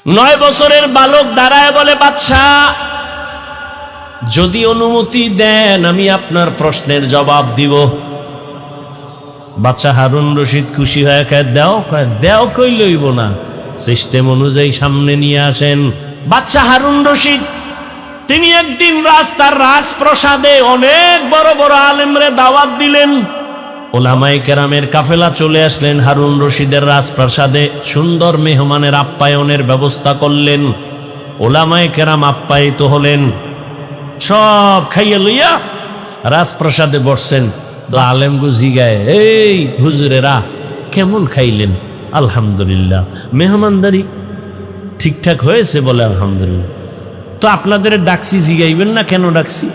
9 বছরের বালক দাঁড়ায় বলে, বাদশা যদি অনুমতি দেন আমি আপনার প্রশ্নের জবাব দিব। বাদশা হারুন রশিদ খুশি হয়ে কয় দেও কই লইব না, সিস্টেম অনুযায়ী সামনে নিয়ে আসেন। বাদশা হারুন রশিদ তিনি একদিন রাস্তার রাজপ্রাসাদে অনেক বড় বড় আলেমরে দাওয়াত দিলেন। ওলামায়ে কেরামের কাফেলা চলে আসলেন হারুন রশিদের রাজপ্রাসাদে, সুন্দর মেহমানের আপ্যায়নের ব্যবস্থা করলেন। ওলামায়ে কেরাম আপ্যায়িত হলেন, সব খাইয়া লইয়া রাজপ্রাসাদে বসছেন। তো আলেমগু জিগায়, এই হুজুরেরা কেমন খাইলেন? আলহামদুলিল্লাহ। মেহমানদারি ঠিকঠাক হয়েছে? বলে আলহামদুলিল্লাহ। তো আপনাদের ডাকছি, জিগাইবেন না কেন ডাকছি?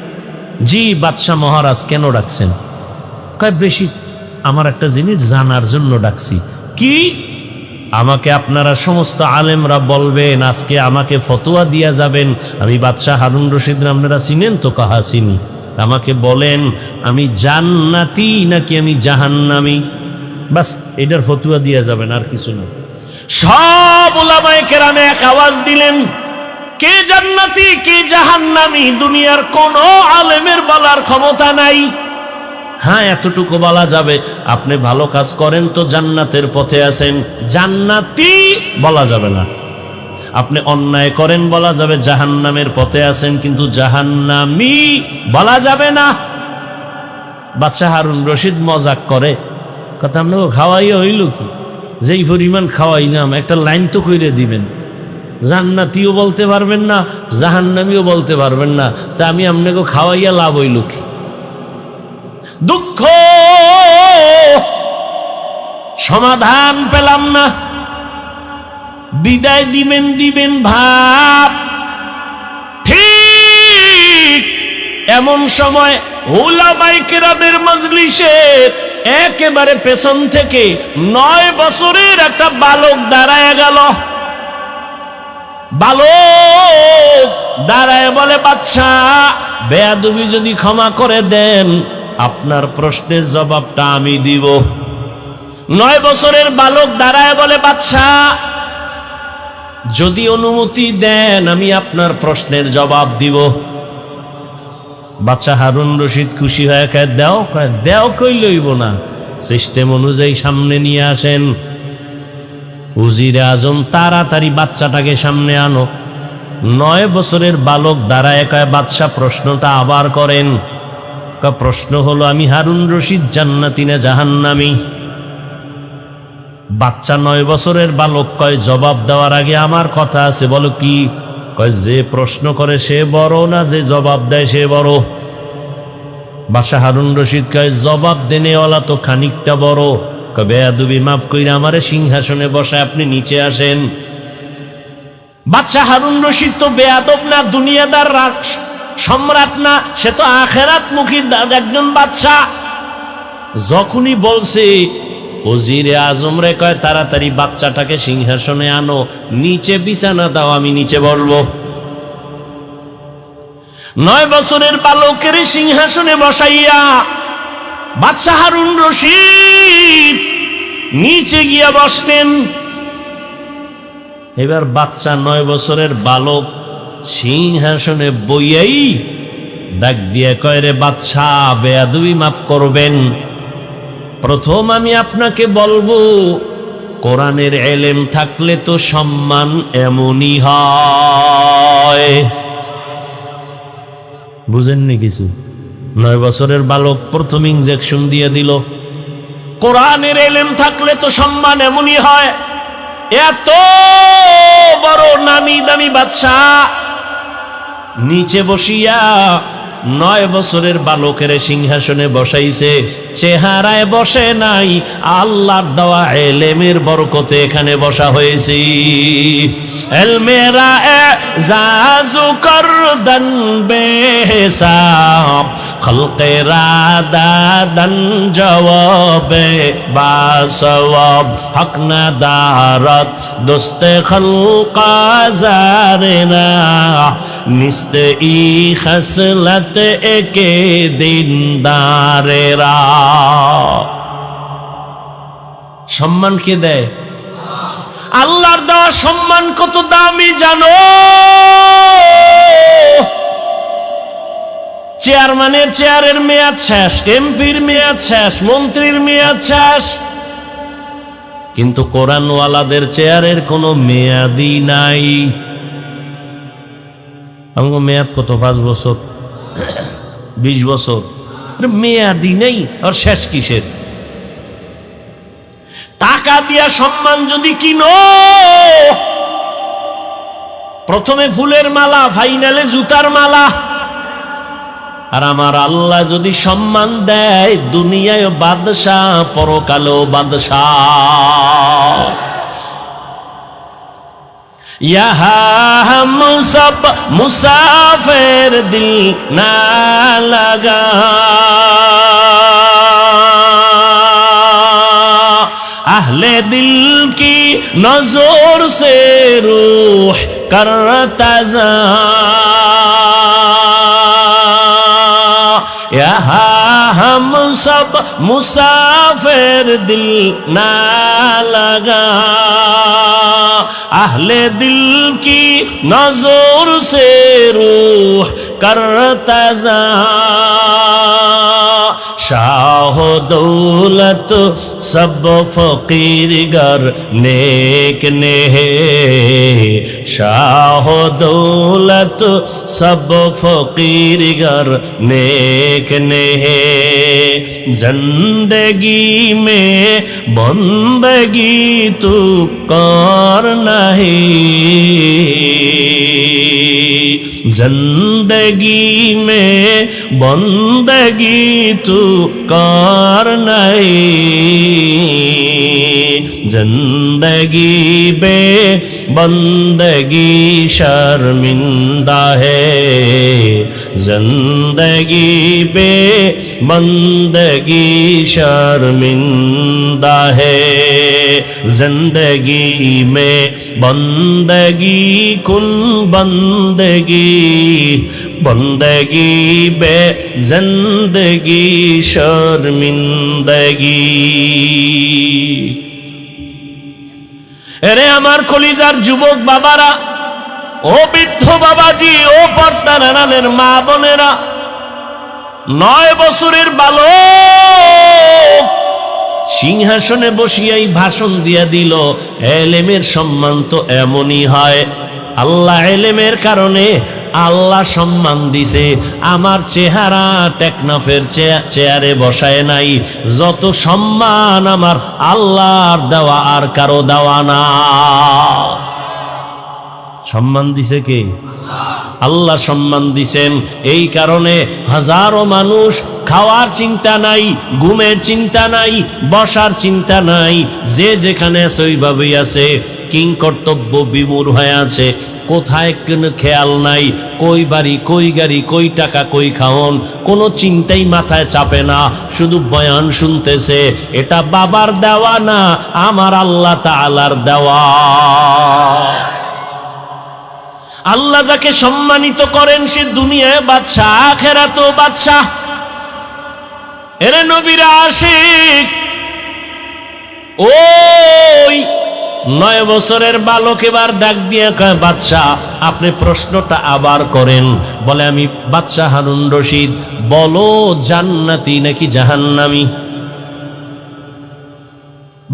জি বাদশাহ মহারাজ, কেন ডাকছেন? কয় বেশি আমার একটা জিনিস জানার জন্য ডাকছি। কি? আমাকে আপনারা সমস্ত আলেমরা বলবেন, আজকে আমাকে ফতোয়া দিয়া যাবেন। আমি বাদশাহ হারুন রশিদ, আপনারা চিনেন তো? কাহা চিনি। আমাকে বলেন আমি জান্নাতি নাকি আমি জাহান্নামী, বাস এটার ফতোয়া দিয়া যাবেন, আর কিছু না। সব উলামায়ে কেরামে এক আওয়াজ দিলেন, কে জান্নাতি কে জাহান্নামী দুনিয়ার কোন আলেমের বলার ক্ষমতা নাই। হ্যাঁ এতটুকু বলা যাবে, আপনি ভালো কাজ করেন তো জান্নাতের পথে আছেন, জান্নাতি বলা যাবে না। আপনি অন্যায় করেন বলা যাবে জাহান্নামের পথে আছেন, কিন্তু জাহান্নামী বলা যাবে না। বাদশাহ হারুন রশিদ মজাক করে, কথা আপনাকে খাওয়াই হইল কি? যেই পরিমাণ খাওয়াই না, একটা লাইন তো কইরে দিবেন। জান্নাতিও বলতে পারবেন না, জাহান্নামীও বলতে পারবেন না, তা আমি আপনাকে খাওয়াইয়া লাভ হইল কি? দুঃখ, সমাধান পেলাম না। বিদায় দিবেন ভাব। ঠিক এমন সময় উলামায়ে কেরামের মজলিসে একেবারে পেছন থেকে 9 বছরের একটা বালক দাঁড়ায় গেল। বালক দাঁড়ায় বলে, বাদশা বেয়াদবি যদি ক্ষমা করে দেন আপনার প্রশ্নের জবাবটা আমি দিব। 9 বছরের বালক দাঁড়ায় বলে, বাদশা যদি অনুমতি দেন আমি আপনার প্রশ্নের জবাব দিব। বাদশা হারুন রশিদ খুশি হয়ে কয় দেও কই লইব না, সিস্টেম অনুযায়ী সামনে নিয়ে আসেন। উজিরে আজম তাড়াতাড়ি বাচ্চাটাকে সামনে আনো। 9 বছরের বালক দাঁড়ায় কয়, বাদশা প্রশ্নটা আবার করেন। প্রশ্ন হলো আমি হারুন রশিদ জান্নাতি না জাহান্নামী? বাচ্চা 9 বছরের বালক কয়, জবাব দেওয়ার আগে আমার কথা আছে। বলো কি? কয় যে প্রশ্ন করে সে বড় না যে জবাব দেয় সে বড়? বাদশা হারুন রশিদ কয়, জবাব দেনেওয়ালা তো খানিকটা বড়। কয় বেয়াদবি মাফ কইরা আমারে সিংহাসনে বসায় আপনি নিচে আসেন। বাদশা হারুন রশিদ তো বেয়াদব না, দুনিয়াদার সম্রাট না, সে তো আখেরাত মুখী একজন বাদশা। যখনই বলছে ওজিরে আজম রে কয় তাড়াতাড়ি বাচ্চাটাকে সিংহাসনে আনো, নিচে বিছানা দাও, আমি নিচে বসবো। 9 বছরের বালকের সিংহাসনে বসাইয়া বাদশা হারুন রশিদ নিচে গিয়া বসলেন। এবার বাচ্চা 9 বছরের বালক সিংহাসনে বইয়াই ডাক দিয়ে কয়, রে বাদশা বেয়াদবি মাফ করবেন। প্রথম আমি আপনাকে বলবো, কোরআনের এলেম থাকলে তো সম্মান এমনই হয়। বুঝেননি কিছু? 9 বছরের বালক প্রথম ইনজেকশন দিয়ে দিল। কোরআনের এলেম থাকলে তো সম্মান এমনই হয়। এত বড় নামি দামি বাদশা নিচে বসিয়া 9 বছরের বালকের সিংহাসনে বসাইছে। চেহারায় বসে নাই, আল্লাহর দেওয়া এলেমের বরকতে এখানে বসা হয়েছে। এলমেরা এজাজু করদান বেহিসাব, খলকেরা দাদান জওয়াবে বাসওয়াব, হক না দারত দোস্তে খলকা জারেনা, নিস্তে ই খসলত একে দিনদারেরা। সম্মান কে দেয়? আল্লাহর দেওয়া সম্মান কত দামি জানো? চেয়ারম্যানের চেয়ারের মেয়াদ শেষ, এমপির মেয়াদ শেষ, মন্ত্রীর মেয়াদ শেষ, কিন্তু কোরআনওয়ালাদের চেয়ারের কোনো মেয়াদই নাই। আমাকে মেয়াদ কত? 5 বছর, 20 বছর, মেয়াদই নেই। আর শেষ কিসের? টাকা দিয়া সম্মান যদি কিনো, প্রথমে ফুলের মালা, ফাইনালে জুতার মালা। আর আমার আল্লাহ যদি সম্মান দেয়, দুনিয়ায় বাদশাহ, পরকালেও বাদশাহ। यहाँ हम सब मुसाफिर दिल ना लगा, अहले दिल की नजर से रूह करता जा, यहाँ हम सब मुसाफिर दिल ना लगा, अहले दिल की नजर से रूह करता जा, शाह दौलत सब फकीर गर नेक ने है, शाह दौलत सब फकीर गर नेक ने है, जिंदगी में बंदगी तू कर नहीं, जिंदगी में बंदगी तू कर नहीं, जिंदगी बे बंदगी शर्मिंदा है, जिंदगी बे बंदगी शर्मिंदा है, जिंदगी में बंदगी कुल बंदगी, बंदगी बे जिंदगी शर्मिंदगी। এরে আমার কলিজার যুবক বাবারা, ও বৃদ্ধ বাবাজি, ও পর্দার আড়ালের মা বোনেরা, 9 বছরের বালক সিংহাসনে বসিয়াই ভাষণ দিয়া দিল, এলেমের সম্মান তো এমনই হয়। আল্লাহ এলেমের কারণে আল্লাহ সম্মান দিছে। আমার চেহারা টেকনাফের চেয়ারে বসায় নাই। যত সম্মান আমার আল্লাহর দেওয়া, আর কারো দেওয়া না। সম্মান দিছে কে? আল্লাহ সম্মান দিছেন। এই কারণে হাজারো মানুষ খাওয়ার চিন্তা নাই, ঘুমের চিন্তা নাই, বসার চিন্তা নাই, যে যেখানে আছে ওইভাবেই আছে, কিং কর্তব্য বিমূঢ় হয়ে আছে। কোথায় কোনো খেয়াল নাই, কই বাড়ি, কই গাড়ি, কই টাকা, কই খাওন, কোনো চিন্তাই মাথায় চাপে না, শুধু বয়ান শুনতেছে। এটা বাবার দেওয়া না, আমার আল্লাহ তাআলার দেওয়া। আল্লাহ যাকে সম্মানিত করেন সে দুনিয়ায় বাদশাহ, আখিরাতেও বাদশাহ। এরে নবীর আশিক, ওই 9 বছরের বালক এবার ডাক দিয়ে কয়, বাদশাহ আপনি প্রশ্নটা আবার করেন। বলে, আমি বাদশাহ হারুন রশিদ, বলো জান্নাতি নাকি জাহান্নামী?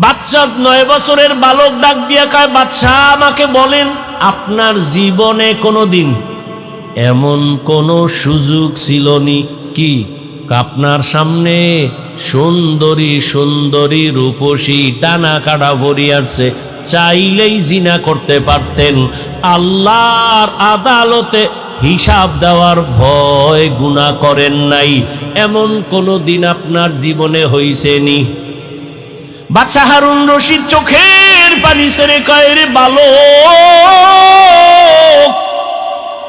বাচ্চা 9 বছরের বালক ডাক দিয়ে কয়, বাদশাহ আমাকে বলেন, আপনার জীবনে কোনোদিন এমন কোনো সুযোগ ছিলনি কি আপনার সামনে সুন্দরী সুন্দরী রূপসী টানা কাটা ভরি আসছে, চাইলেই জিনা করতে পারতেন, আল্লাহর আদালতে হিসাব দেওয়ার ভয় গুনাহ করেন নাই, এমন কোনো দিন আপনার জীবনে হইছেনি? বাদশাহ হারুন রশিদ চোখের পানি ছেড়ে কয়, রে বালক,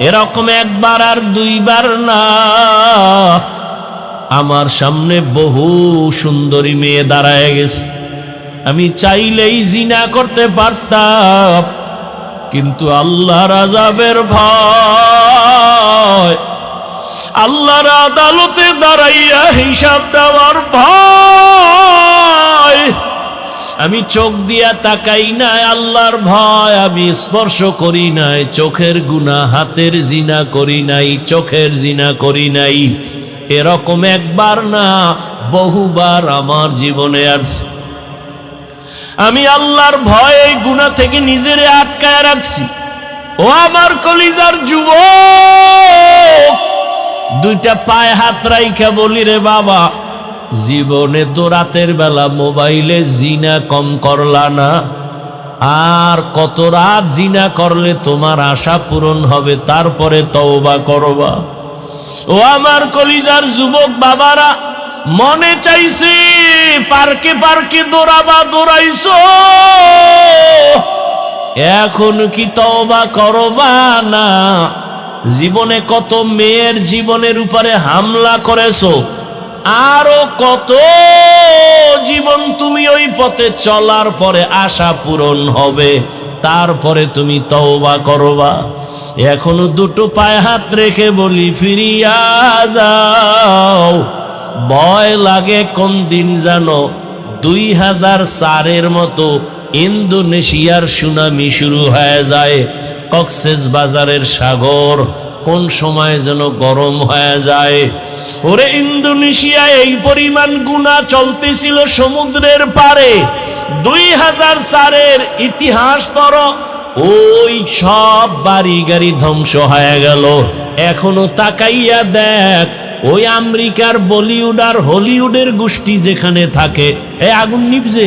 এরকম একবার আর দুইবার না, আমার সামনে বহু সুন্দরী মেয়ে দাঁড়ায় গেছে, আমি চাইলেই জিনা করতে পারতাম, কিন্তু আল্লাহর আযাবের ভয়, আল্লাহর আদালতে দাঁড়াইয়া হিসাব দেওয়ার ভয়, আমি চোখ দিয়া তাকাই নাই আল্লাহর ভয় আমি স্পর্শ করি নাই, চোখের গুনাহ, হাতের জিনা করি নাই, চোখের জিনা করি নাই। এরকম একবার না বহুবার আমার জীবনে আসছে। আমি আল্লাহর ভয়ে এই গুনাহ থেকে নিজেরে আটকায় রাখছি। ও আমার কলিজার যুবক, দুইটা পায়ে হাত রাইখা বলি রে বাবা, জীবনে তো রাতের বেলা মোবাইলে জিনা কম করলা না, আর কত রাত জিনা করলে তোমার আশা পূরণ হবে, তারপরে তওবা করবা। ও আমার কলিজার যুবক বাবারা, মনে চাইছে পার্কে পার্কে দৌড়াবা, দৌড়াইছো, এখন কি তওবা করবা না? জীবনে কত মেয়ের জীবনের উপরে হামলা করেছো, আরো কত জীবন তুমি ওই পথে চলার পরে আশা পূরণ হবে, তারপরে তুমি তওবা করবা। এখনো দুটো পায়ে হাত রেখে বলি ফিরিয়া যাও। ভয় লাগে কোন দিন জানো, 2004-এর মতো ইন্দোনেশিয়ার সুনামি শুরু হয়ে যায়, কক্সেস বাজারের সাগর কোন সময় যেন গরম হয়ে যায়। ওরে ইন্দোনেশিয়ায় এই পরিমাণ গুনাহ চলতেছিল সমুদ্রের পারে। 2004-এর ইতিহাস পড়ো, ওই সব বাড়ি গাড়ি ধ্বংস হয়ে গেল। এখনো তাকাইয়া দেখ, ওই আমেরিকার বলিউড আর হলিউডের গোষ্ঠী যেখানে থাকে, এই আগুন নিভছে,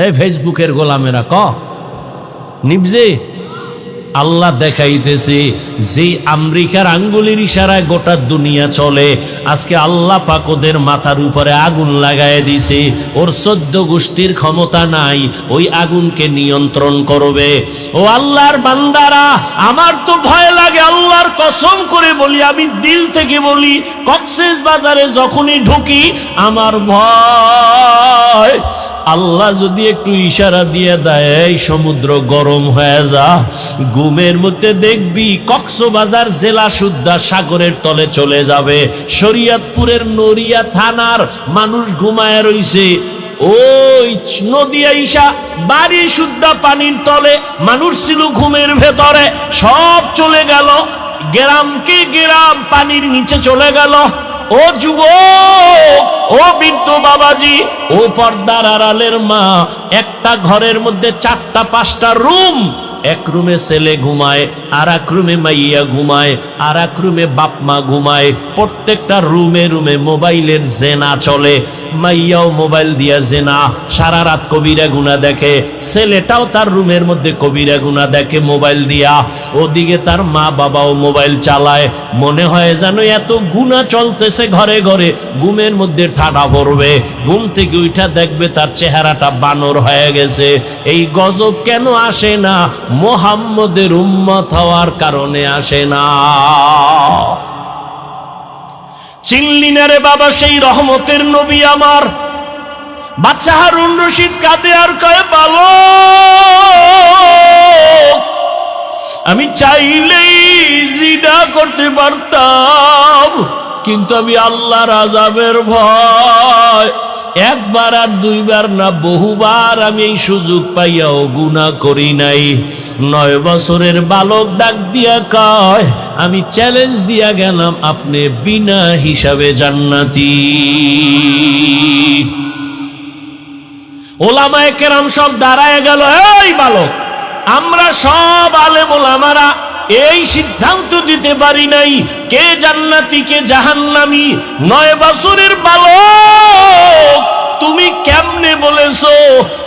এই ফেসবুকের গোলামেরা নিভছে। আল্লাহ দেখাইতেছে যে আমেরিকার আঙ্গুলের ইশারায় গোটা দুনিয়া চলে। আজকে আল্লাহ পাক ওদের মাথার উপরে আগুন লাগায় দিছে, ওর 14 গোষ্ঠীর ক্ষমতা নাই ওই আগুনকে নিয়ন্ত্রণ করবে। ও আল্লাহর বান্দারা, আমার তো ভয় লাগে, আল্লাহর কসম করে বলি, আমি দিল থেকে বলি, কক্সেস বাজারে যখনই ঢুকি আমার ভয়। আল্লাহ যদি একটু ইশারা দিয়ে দেয় এই সমুদ্র গরম হয়ে যা, ঘুমের মধ্যে দেখবি কক্সবাজার জেলা সুদ্ধা সাগরের তলে চলে যাবে। শরীয়তপুরের নড়িয়া থানার মানুষ ঘুমায় রইছে, ওই নদী আইসা বাড়ি সুদ্ধা পানির তলে, মানুষ ছিল ঘুমের ভেতরে, সব চলে গেল, গ্রামকে গ্রাম পানির নিচে চলে গেল। ও যুবক, ও বৃদ্ধ বাবাজি, ও পর্দার আড়ালের মা, একটা ঘরের মধ্যে 4টা-5টা রুম, এক রুমে ছেলে ঘুমায়, আর এক রুমে মাইয়া ঘুমায়, আর এক রুমে বাপ মা ঘুমায়। প্রত্যেকটা রুমে রুমে মোবাইলের জেনা চলে, মাইয়াও মোবাইল দিয়া জেনা, সারা রাত কবিরা গুনাহ দেখে, ছেলেটাও তার রুমের মধ্যে কবিরা গুনাহ দেখে মোবাইল দিয়া, ওদিকে তার মা বাবাও মোবাইল চালায়। মনে হয় যেন এত গুনাহ চলতেছে ঘরে ঘরে, ঘুমের মধ্যে ঠাডা পড়বে, ঘুম থেকে উঠা দেখবে তার চেহারাটা বানর হয়ে গেছে। এই গজব কেন আসে না? মুহাম্মদের উম্মত হওয়ার কারণে আসে না। চিনলি না রে বাবা সেই রহমতের নবী আমার? বাদশা হারুন রশিদ কাঁদে আর কয়, বালক, আমি চাইলেই জিনা করতে পারতাম, কিন্তু আমি আল্লাহর আযাবের ভয়, একবার আর দুইবার না বহুবার আমি এই সুযোগ পাইয়াও গুনাহ করি নাই। 9 বছরের বালক ডাক দিয়া কয়, আমি চ্যালেঞ্জ দিয়া গেলাম, আপনি বিনা হিসাবে জান্নাতি। ওলামায়ে কেরাম সব দাঁড়ায় গেল, এই বালক, আমরা সব আলেম ওলামারা এই সিদ্ধান্ত দিতে পারি নাই কে জান্নাতি কে জাহান্নামী। 9 বছরের বালক, তুমি কেমনে বলেছো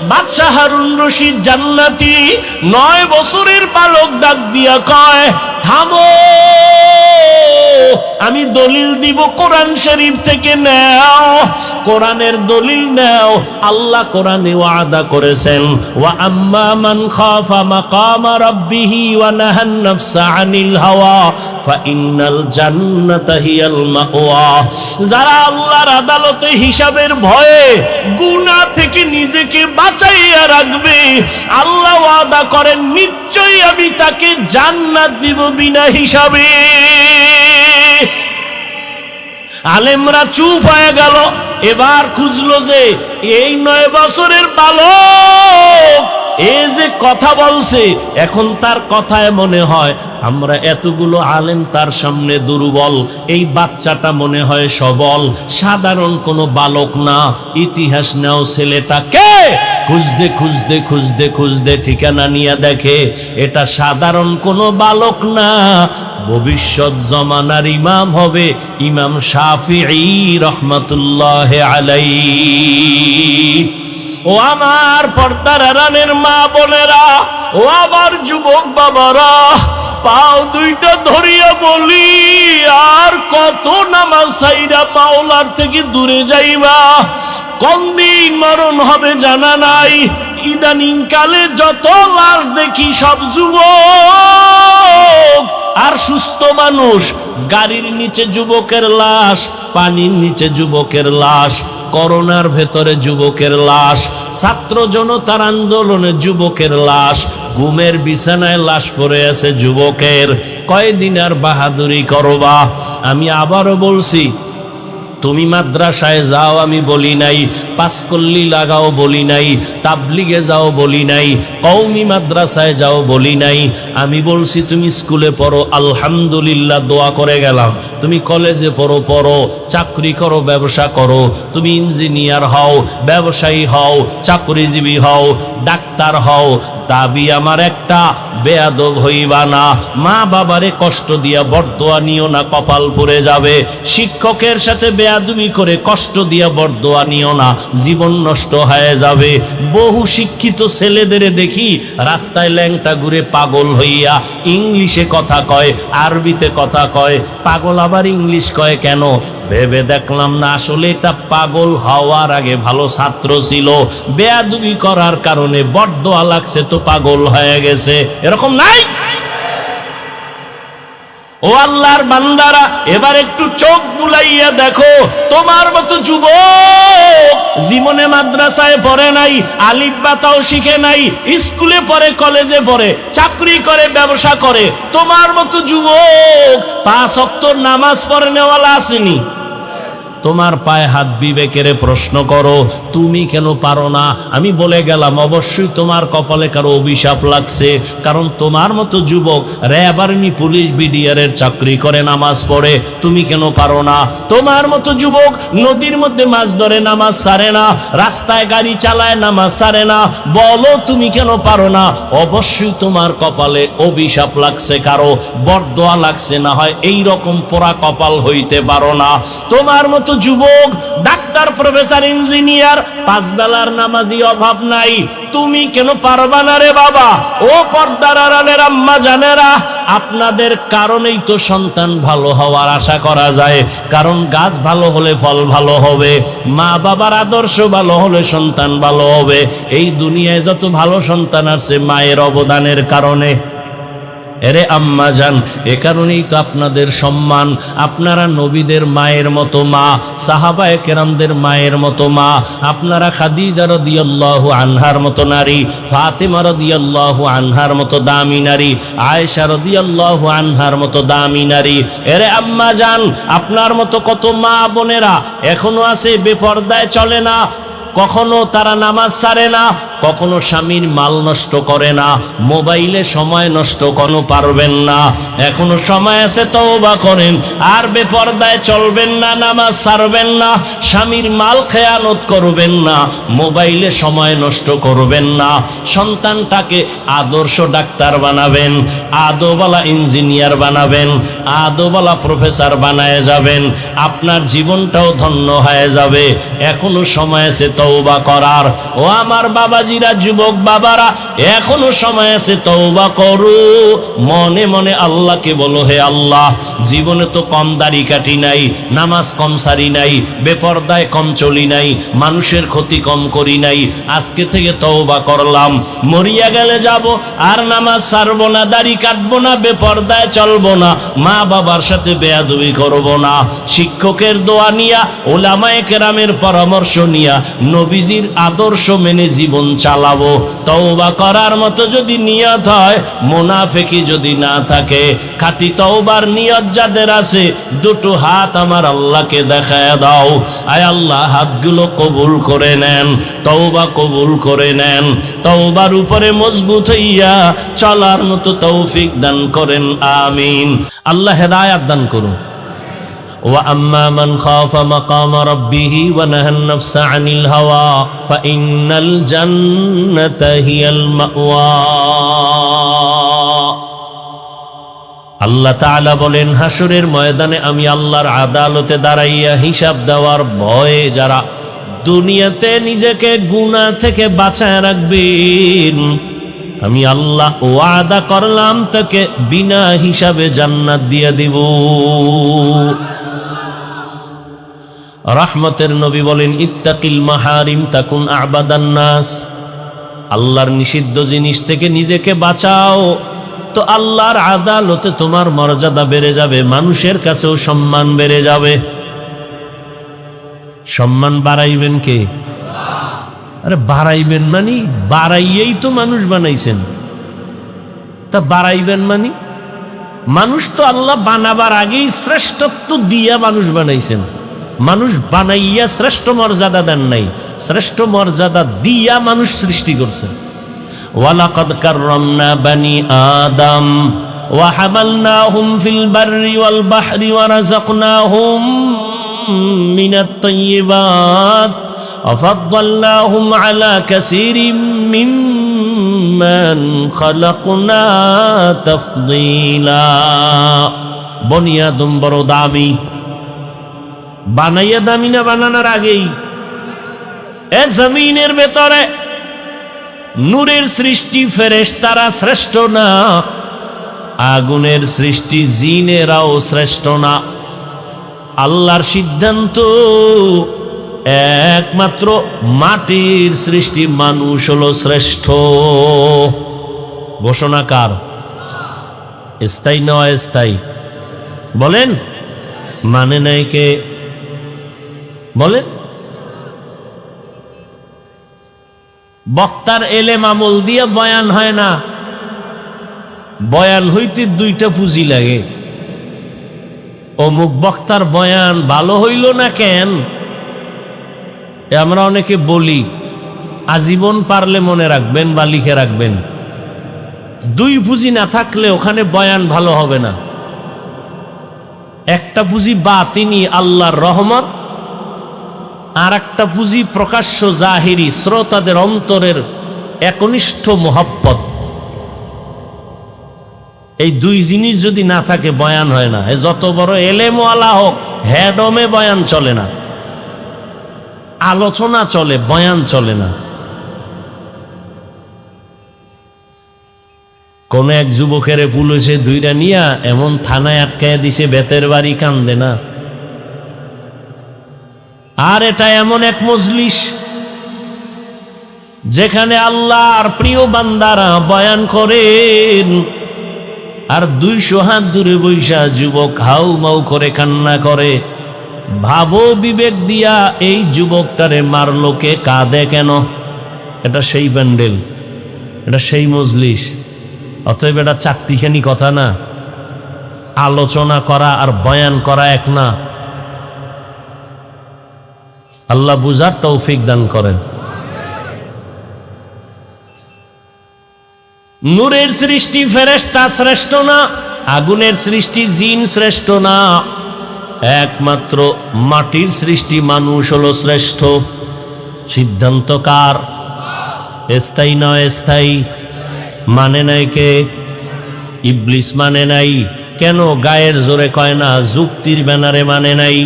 বাদশা হারুন রশিদ জান্নাতি? 9 বছরের বালক ডাক দিয়া কয়, থামো, আমি দলিল দিব, কোরআন শরীফ থেকে নাও, কোরআনের দলিল নাও। আল্লাহ কোরআনে ওয়াদা করেছেন, ওয়া আম্মা মান খাফা মাকামা রাব্বিহি ওয়া নাহান নাফসা আনিল হাওয়া ফাইন্নাল জান্নাতা হিয়াল মাওয়া। যারা আল্লাহর আদালতে হিসাবের ভয়ে গুনাহ থেকে নিজেকে বাঁচাইয়া রাখবে, আল্লাহ ওয়াদা করেন নিশ্চয়ই আমি তাকে জান্নাত দিব বিনা হিসাবে। আলেমরা চুপ হয়ে গেল। এবার খুঁজলো যে এই 9 বছরের বালক এ যে কথা বলছে, এখন তার কথায় মনে হয় আমরা এতগুলো আলেম তার সামনে দুর্বল, এই বাচ্চাটা মনে হয় সবল, সাধারণ কোনো বালক না। ইতিহাস নাও ছেলেটাকে খুঁজতে খুঁজতে খুঁজতে খুঁজতে ঠিকানা নিয়ে দেখে এটা সাধারণ কোনো বালক না, ভবিষ্যৎ জমানার ইমাম হবে ইমাম শাফিঈ রহমাতুল্লাহি আলাইহি। ও আমার পর্দার আড়ালের মা বোনেরা, ও আমার যুবক বাবারা, পাও দুইটা ধরিয়া বলি আর কত নামাজ ছাইরা মাওলার থেকে দূরে যাইবা? কোন দিন মরণ হবে জানা নাই। ইদানিং কালে যত লাশ দেখি সব যুবক আর সুস্থ মানুষ। গাড়ির নিচে যুবকের লাশ, পানির নিচে যুবকের লাশ, করোনার ভেতরে যুবকের লাশ, ছাত্র জনতার আন্দোলনে যুবকের লাশ, ঘুমের বিছানায় লাশ পড়ে আছে যুবকের। কয়দিন আর বাহাদুরি করবা? আমি আবারও বলছি, তুমি মাদ্রাসায় যাও আমি বলি নাই, পাঁচকল্লি লাগাও বলি নাই, তাবলিগে যাও বলি নাই, কওমি মাদ্রাসায় যাও বলি নাই। আমি বলছি তুমি স্কুলে পড়ো, আলহামদুলিল্লাহ দোয়া করে গেলাম। তুমি কলেজে পড়ো, চাকরি করো, ব্যবসা করো, তুমি ইঞ্জিনিয়ার হও, ব্যবসায়ী হও, চাকরিজীবী হও, ডাক্তার হও, দাবি আমার একটা, বেয়াদব হইবা না। মা বাবারে কষ্ট দিয়া বরদোয়া নিও না, কপাল পুড়ে যাবে। শিক্ষকের সাথে বেয়াদবি করে কষ্ট দিয়া বরদোয়া নিও না, জীবন নষ্ট হয়ে যাবে। বহু শিক্ষিত ছেলেদের দেখি রাস্তায় ল্যাংটা ঘুরে পাগল হইয়া ইংলিশে কথা কয়, আরবিতে কথা কয়। পাগল আবার ইংলিশ কয় কেন? ভেবে দেখলাম না আসলে এটা পাগল হওয়ার আগে ভালো ছাত্র ছিল, বেয়াদবি করার কারণে বরদোয়া লাগছে তো পাগল হয়ে গেছে। এরকম নাই? ও আল্লাহর বান্দারা, এবার একটু চোখ বুলাইয়া দেখো, তোমার মতো যুবক জীবনে মাদ্রাসায় পড়ে নাই, আলিফ বা তাও শিখে নাই, স্কুলে পড়ে, কলেজে পড়ে, চাকরি করে, ব্যবসা করে, তোমার মতো যুবক 5 ওয়াক্ত নামাজ পড়ে নেওয়ালা আসেনি? তোমার পায়ে হাত বিবেকের প্রশ্ন করো, তুমি কেন পারো না? আমি বলে গেলাম অবশ্যই তোমার কপালে কারো অভিশাপ লাগছে, কারণ তোমার মতো যুবক র্যাব, আর্মি, পুলিশ, বিডিআরের চাকরি করে, নামাজ পড়ে, তুমি কেন পারো না? তোমার মতো যুবক নদীর মধ্যে মাছ ধরে, নামাজ ছাড়ে না, রাস্তায় গাড়ি চালায়, নামাজ ছাড়ে না, বলো তুমি কেন পারো না? অবশ্যই তোমার কপালে অভিশাপ লাগছে, কারো বরদোয়া লাগছে, না হয় এই রকম পোড়া কপাল হইতে পারো না। তোমার মতো যুবক ডাক্তার, প্রফেসর, ইঞ্জিনিয়ার, 5 বেলার নামাজি অভাব নাই, তুমি কেন পারবা না রে বাবা? ও পর্দার আড়ালের আম্মা জানেরা, আপনাদের কারণেই তো সন্তান ভালো হওয়ার আশা করা যায়, কারণ গাছ ভালো হলে ফল ভালো হবে, মা বাবার আদর্শ ভালো হলে সন্তান ভালো হবে। এই দুনিয়ায় যত ভালো সন্তান আছে মায়ের অবদানের কারণে। এরে আম্মা জান, এ কারণেই তো আপনাদের সম্মান। আপনারা নবীদের মায়ের মতো মা, সাহাবায়ে কেরামদের মায়ের মতো মা, আপনারা খাদিজা রাদিয়াল্লাহু আনহার মতো নারী, ফাতেমা রাদিয়াল্লাহু আনহার মতো দামি নারী, আয়েশা রাদিয়াল্লাহু আনহার মতো দামি নারী। এরে আম্মা জান, আপনার মতো কত মা বোনেরা এখনো আছে বেপরদায় চলে না, কখনো তারা নামাজ ছাড়ে না, কখনো স্বামীর মাল নষ্ট করে না, মোবাইলে সময় নষ্ট কোনো পারবেন না। এখনো সময় আছে, তওবা করেন, আর বেপরদায় চলবেন না, নামাজ ছাড়বেন না, স্বামীর মাল খেয়ানত করবেন না, মোবাইলে সময় নষ্ট করবেন না। সন্তানটাকে আদর্শ ডাক্তার বানাবেন, আদোবালা ইঞ্জিনিয়ার বানাবেন, আদোবালা প্রফেসর বানায় যাবেন, আপনার জীবনটাও ধন্য হয়ে যাবে। এখনো সময় আছে তওবা করার। ও আমার বাবাজিরা, যুবক বাবারা, এখনো সময় আছে, তওবা করো। মনে মনে আল্লাহকে বলো, হে আল্লাহ, জীবনে তো কম দাড়ি কাটি নাই, নামাজ কম সারি নাই, বেপরদায় কম চলি নাই, মানুষের ক্ষতি কম করি নাই, আজকে থেকে তওবা করলাম। মরিয়া গেলে যাব আর নামাজ ছাড়বো না, দাড়ি কাটবো না, বেপরদায় চলবো না, মা বাবার সাথে বেয়াদবি করবো না। শিক্ষকের দোয়া নিয়া, ওলামায়ে কেরামের পরামর্শ নিয়া, নবীজির আদর্শ মেনে জীবন চালাবো। তওবা করার মতো যদি নিয়ত হয়, মুনাফিকি যদি না থাকে, খাঁটি তওবার নিয়ত যাদের আছে, দুটো হাত আমার আল্লাহকে দেখায় দাও। আয় আল্লাহ, হাতগুলো কবুল করে নেন, তওবা কবুল করে নেন, তওবার উপরে মজবুত হইয়া চলার মতো তৌফিক দান করেন, আমিন। আল্লাহ হেদায়েত দান করুন। وأما من خاف مقام ربه ونهى النفس عن الهوى فإن الجنة هي المأوى। আল্লাহ তাআলা বলেন, হাসরের ময়দানে আমি আল্লাহর আদালতে দাঁড়াইয়া হিসাব দেওয়ার ভয়ে যারা দুনিয়াতে নিজেকে গুনাহ থেকে বাঁচায় রাখবেন, আমি আল্লাহ ওয়াদা করলাম তাকে বিনা হিসাবে জান্নাত দিয়ে দিব। রহমতের নবী বলেন, ইত্তাকিল মাহারিম তাকুন আবাদান নাস। আল্লাহর নিষিদ্ধ জিনিস থেকে নিজেকে বাঁচাও, তো আল্লাহর আদালতে তোমার মর্যাদা বেড়ে যাবে, মানুষের কাছেও সম্মান বেড়ে যাবে। সম্মান বাড়াইবেন কে? আরে বাড়াইবেন মানে বাড়াইয়েই তো মানুষ বানাইছেন, তা বাড়াইবেন মানে মানুষ তো আল্লাহ বানাবার আগেই শ্রেষ্ঠত্ব দিয়া মানুষ বানাইছেন। মানুষ বানাইয়া শ্রেষ্ঠ মর্যাদা দেন নাই, শ্রেষ্ঠ মর্যাদা দিয়া মানুষ সৃষ্টি করছেন। ওয়ালাকাদ কাররামনা বানি আদম ওয়া হামালনাহুম ফিল বাররি ওয়াল বাহরি ওয়া রাযাকনাহুম মিনাত তাইয়্যিবাত ওয়া ফাদ্দালনাহুম আলা কাসীরিম মিম্মান খালাকনা তাফদীলা। বনি আদম বড় দামি, বানাইয়া দামি না বানানোর আগেই? এ জমিনের ভেতরে নূরের সৃষ্টি ফেরেশতারা শ্রেষ্ঠ না, আগুনের সৃষ্টি জিনেরাও শ্রেষ্ঠ না। আল্লাহর সিদ্ধান্ত একমাত্র মাটির সৃষ্টি মানুষ হলো শ্রেষ্ঠ। ঘোষণা কার? স্থায়ী না অস্থায়ী? বলেন, মানে নাই কে? বলেন। বক্তার এলেম আমল দিয়ে বয়ান হয় না, বয়ান হইতে দুইটা পুঁজি লাগে। অমুক বক্তার বয়ান ভালো হইল না কেন, আমরা অনেকে বলি, আজীবন পারলে মনে রাখবেন বা লিখে রাখবেন, দুই পুঁজি না থাকলে ওখানে বয়ান ভালো হবে না। একটা পুঁজি বাতিনি আল্লাহর রহমত, আর একটা পুঁজি প্রকাশ্য জাহিরি শ্রোতাদের অন্তরের একনিষ্ঠ মোহাব্বত। এই দুই জিনিস যদি না থাকে বয়ান হয় না। যত বড় এলেমওয়ালা হোক, হেডমে বয়ান চলে না, আলোচনা চলে, বয়ান চলে না। কোন এক যুবকের পুলিশে দুইটা নিয়া এমন থানায় আটকায় দিছে, বেতের বাড়ি কান্দে না। আর এটা এমন এক মজলিস যেখানে আল্লাহর প্রিয় বান্দারা বয়ান করেন, আর 200 হাত দূরে বৈশা যুবক হাউ মাউ করে কান্না করে। ভাবো বিবেক দিয়া, এই যুবকটারে মারলো কে, কাঁদে কেন? এটা সেই প্যান্ডেল, এটা সেই মজলিস। অতএব এটা চারটিখানি কথা না, আলোচনা করা আর বয়ান করা এক না। আল্লাহ বুঝার তৌফিক দান করেন। নূরের সৃষ্টি ফেরেশতা শ্রেষ্ঠ না, আগুনের সৃষ্টি জিন শ্রেষ্ঠ না, একমাত্র মাটির সৃষ্টি মানুষ হলো শ্রেষ্ঠ। সিদ্ধান্ত কার? স্থায়ী নয় স্থায়ী? মানে নাই কে? ইবলিস মানে নাই। কেন? গায়ের জোরে কয় না, যুক্তির ব্যানারে মানে নাই।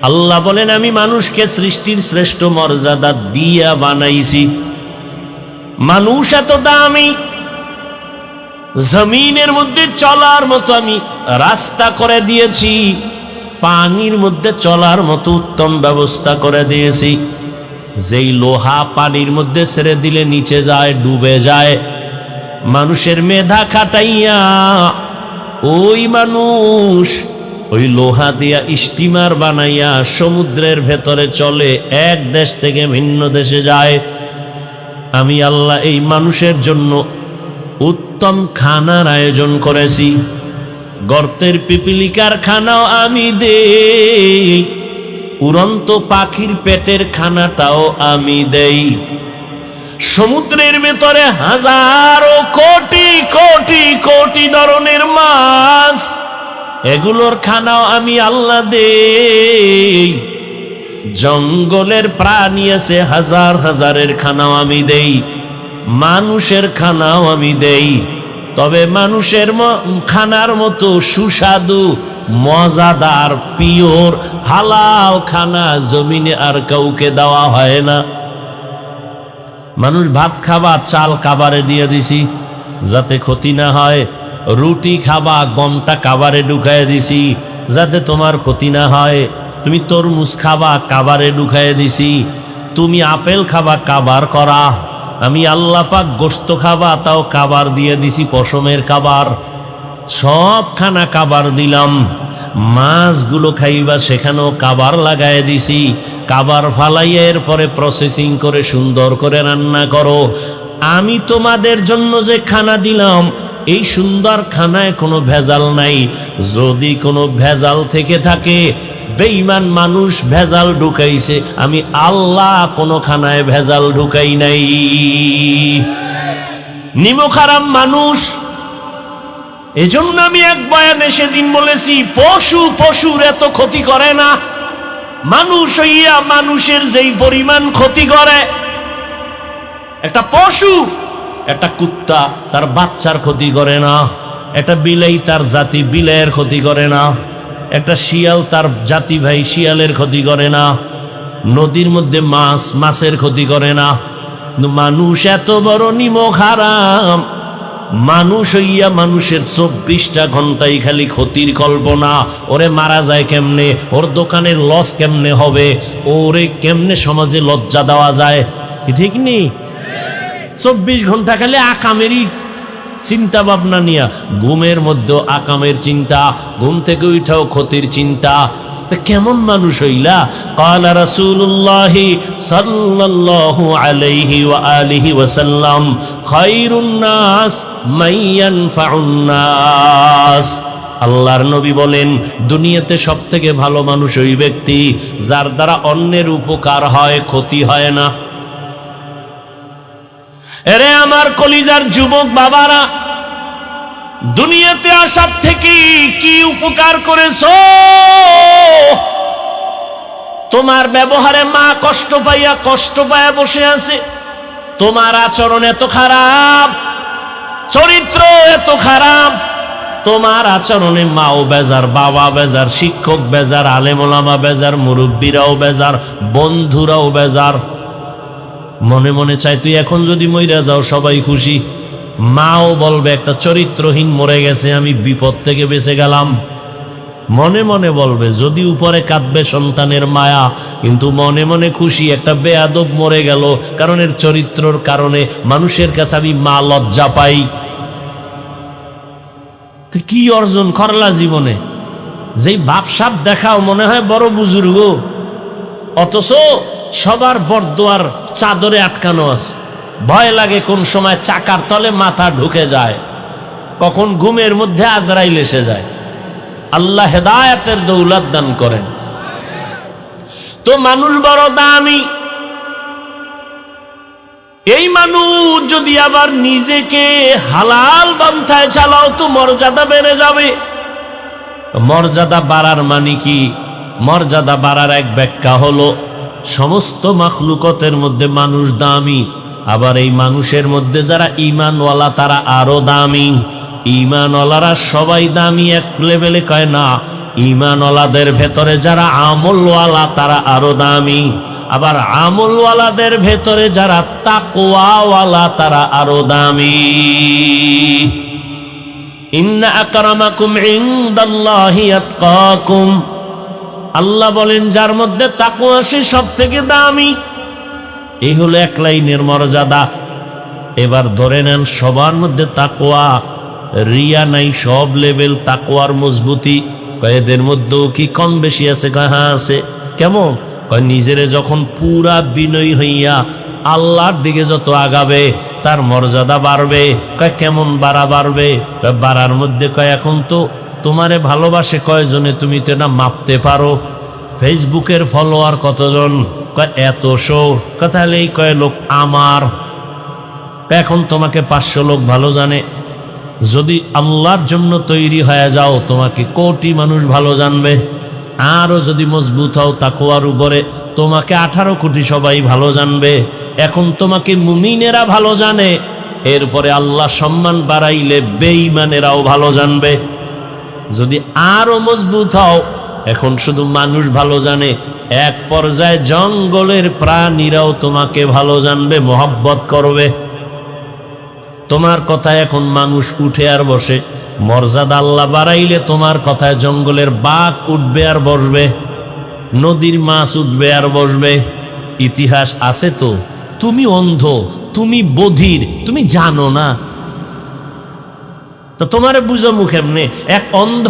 আল্লাহ বলেন, আমি মানুষকে সৃষ্টির শ্রেষ্ঠ মর্যাদা দিয়া বানাইছি। মানুষ এত দামি, জমিনের মধ্যে চলার মতো আমি রাস্তা করে দিয়েছি, পানির মধ্যে চলার মতো উত্তম ব্যবস্থা করে দিয়েছি। যেই লোহা পানির মধ্যে ছেড়ে দিলে নিচে যায়, ডুবে যায়, মানুষের মেধা খাটাইয়া ওই মানুষ ওই লোহা দিয়া স্টিমার বানাইয়া সমুদ্রের ভেতরে চলে, এক দেশ থেকে ভিন্ন দেশে যায়। আমি আল্লাহ এই মানুষের জন্য উত্তম খানার আয়োজন করেছি। গর্তের পিপিলিকার খানাও আমি দেই, উড়ন্ত পাখির পেটের খানাটাও আমি দেই, সমুদ্রের ভেতরে হাজারো কোটি কোটি কোটি ধরনের মাছ, এগুলোর খানাও আমি আল্লাহ দেই, জঙ্গলের প্রাণী আছে হাজার হাজারের খানাও আমি দেই, মানুষের খানাও আমি দেই। তবে মানুষের খানার মতো সুস্বাদু মজাদার পিওর হালাল খানা জমিনে আর কাউকে দেওয়া হয় না। মানুষ ভাত খাবা, চাল কাবারে দিয়ে দিছি যাতে ক্ষতি না হয়, রুটি খাবা, গমটা কাবারে ঢুকায় দিছি যাতে তোমার ক্ষতি না হয়, তুমি তরমুজ খাবা, কাবারে ঢুকায় দিছি, তুমি আপেল খাবা, কাবার করা, আমি আল্লাহ পাক গোশত খাবা, তাও কাবার দিয়ে দিছি, পশমের কাবার, সব খানা কাবার দিলাম। মাছগুলো খাইবা, সেখানেও কাবার লাগায় দিছি, কাবার ফালাইয়া এরপরে প্রসেসিং করে সুন্দর করে রান্না করো। আমি তোমাদের জন্য যে খানা দিলাম, এই সুন্দর খানায় কোনো ভেজাল নাই। যদি কোনো ভেজাল থেকে থাকে, বেঈমান মানুষ ভেজাল ঢুকাইছে, আমি আল্লাহ কোনো খানায় ভেজাল ঢুকাই নাই। নিমক হারাম মানুষ। এজন্য আমি এক বয়ানে সেদিন বলেছি, পশুর এত ক্ষতি করে না, মানুষ হইয়া মানুষের যেই পরিমাণ ক্ষতি করে। একটা পশু, একটা কুত্তা তার বাচ্চার ক্ষতি করে না, একটা বিলাই তার জাতি বিলাইয়ের ক্ষতি করে না, একটা শিয়াল তার জাতি ভাই শিয়ালের ক্ষতি করে না, নদীর মধ্যে মাছের ক্ষতি করে না। মানুষ এত বড় নিমক হারাম, মানুষ হইয়া মানুষের 24টা ঘন্টাই খালি ক্ষতির কল্পনা। ওরে মারা যায় কেমনে, ওর দোকানের লস কেমনে হবে, ওরে কেমনে সমাজে লজ্জা দেওয়া যায়, কি ঠিক নেই? 24 ঘন্টা খালি আকামেরই চিন্তা ভাবনা নিয়া, ঘুমের মধ্যে আকামের চিন্তা, ঘুম থেকে উঠাও ক্ষতির চিন্তা। তা কেমন মানুষ হইলা? ক্বালা রাসূলুল্লাহ সাল্লাল্লাহু আলাইহি ওয়া আলিহি ওয়াসাল্লাম, খায়রুন নাস মান ইয়ানফাউন নাস। আল্লাহর নবী বলেন, দুনিয়াতে সবথেকে ভালো মানুষ ওই ব্যক্তি যার দ্বারা অন্যের উপকার হয়, ক্ষতি হয় না। এরে আমার কলিজার যুবক বাবারা, দুনিয়াতে আসার থেকে কি উপকার করেছো? তোমার ব্যবহারে মা কষ্ট পাইয়া বসে আছে, তোমার আচরণ এত খারাপ, চরিত্র এত খারাপ, তোমার আচরণে মাও বেজার, বাবা বেজার, শিক্ষক বেজার, আলেম ওলামা বেজার, মুরব্বীরাও বেজার, বন্ধুরাও বেজার। মনে মনে চাই তুই এখন যদি মইরা যাও সবাই খুশি, মাও বলবে একটা চরিত্রহীন মরে গেছে, আমি বিপদ থেকে বেঁচে গেলাম। মনে মনে বলবে, যদি উপরে কাঁদবে সন্তানের মায়া, কিন্তু মনে মনে খুশি একটা বেয়াদব মরে গেল, কারণ এর চরিত্রর কারণে মানুষের কাছে আমি মা লজ্জা পাই। কি অর্জন করলা জীবনে? যেই বাপসাপ দেখাও মনে হয় বড় বুজুর্গ, অথচ সবার বরদোয়ার চাদরে আটকানো আছে। ভয় লাগে কোন সময় চাকার তলে মাথা ঢুকে যায়, কখন ঘুমের মধ্যে আজরাইল এসে যায়। আল্লাহ হেদায়েতের দৌলত দান করেন। তো মানুষ বড় দামি। এই মানুষ যদি আবার নিজেকে হালাল পন্থায় চালাও তো মর্যাদা বেড়ে যাবে। মর্যাদা বাড়ার মানে কি? মর্যাদা বাড়ার এক ব্যাখ্যা হলো, সমস্ত মাখলুকতের মধ্যে মানুষ দামি, আবার এই মানুষের মধ্যে যারা ঈমানওয়ালা তারা আরো দামি। ঈমানওয়ালারা সবাই দামি এক লেভেলে কয় না, ঈমানওয়ালাদের ভেতরে যারা আমলওয়ালা তারা আরো দামি, আবার আমলওয়ালাদের ভেতরে যারা তাকওয়াওয়ালা তারা আরো দামি। ইন্না আকরামাকুম ইনদাল্লাহি আতকাকুম, আল্লাহ বলেন যার মধ্যে তাকওয়া সে সব থেকে দামি। এই হলো এক লাইনের মর্যাদা। এবার ধরে নেন সবার মধ্যে তাকওয়া, রিয়া নাই, সব লেভেল তাকওয়ার মজবুতি। এদের মধ্যেও কি কম বেশি আছে? হ্যাঁ আছে। কেমন? নিজেরে যখন পুরা বিনয়ী হইয়া আল্লাহর দিকে যত আগাবে তার মর্যাদা বাড়বে। কয় কেমন বাড়বে? বাড়ার মধ্যে কয় এখন তো তোমারে ভালোবাসে কয়জনে তুমি তো না মাপতে পারো। ফেসবুকের ফলোয়ার কতজন? কয় এতশো। তাহলে এই কয় লোক আমার। এখন তোমাকে 500 লোক ভালো জানে। যদি আল্লাহর জন্য তৈরি হয়ে যাও তোমাকে কোটি মানুষ ভালো জানবে। আরও যদি মজবুত হও তাকওয়ার উপরে তোমাকে 18 কোটি সবাই ভালো জানবে। এখন তোমাকে মুমিনেরা ভালো জানে, এরপরে আল্লাহ সম্মান বাড়াইলে বেঈমানেরাও ভালো জানবে। যদি আরো মজবুত হও এখন শুধু মানুষ ভালো জানে, এক পর্যায়ে জঙ্গলের প্রাণীরাও তোমাকে ভালো জানবে, মহব্বত করবে। তোমার কথায় এখন মানুষ উঠে আর বসে। মর্যাদা আল্লাহ বাড়াইলে তোমার কথায় জঙ্গলের বাঘ উঠবে আর বসবে, নদীর মাছ উঠবে আর বসবে। ইতিহাস আছে তো। তুমি অন্ধ, তুমি বধির, তুমি জানো না, তো তোমারে বুঝামু কেমনে? এক অন্ধ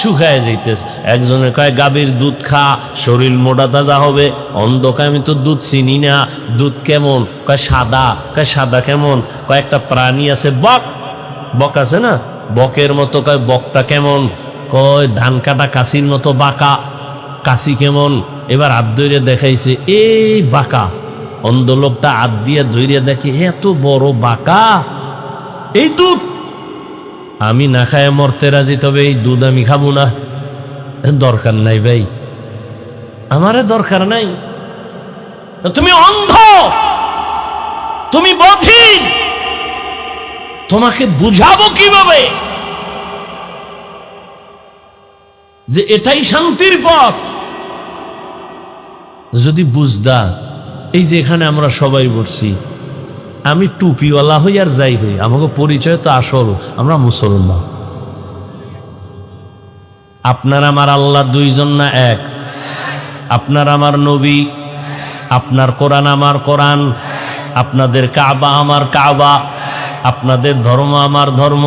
শুকায় যাইতেছে, একজনে কয় গাভীর দুধ খা, শরীর মোটা তাজা হবে। অন্ধ কয় আমি তো দুধ চিনি না, দুধ কেমন? কয় সাদা। কয় সাদা কেমন? কয় একটা প্রাণী আছে বক, বক আছে না, বকের মতো। কয় বকটা কেমন? কয় ধান কাটা কাশির মতো বাঁকা। কাশি কেমন? এবার হাত ধরে দেখাইছে, এই বাঁকা। অন্ধ লোকটা হাত দিয়ে ধরে দেখে এত বড় বাঁকা, এই দুধ আমি না খায় মরতে রাজি, তবে এই দুধ আমি খাবো না। দরকার নাই ভাই, আমারে দরকার নাই। তুমি অন্ধ, তুমি বধির, তোমাকে বুঝাবো কিভাবে যে এটাই শান্তির পথ? যদি বুঝদা, এই যে এখানে আমরা সবাই বসছি, আমি টুপিওয়ালা হই আর যাই হই, আমাকে পরিচয় তো আসল, আমরা মুসলমান। আপনার আমার আল্লাহ দুইজন না এক? আপনার আমার নবী, আপনার কোরআন আমার কোরআন, আপনাদের কাবা আমার কাবা, আপনাদের ধর্ম আমার ধর্ম,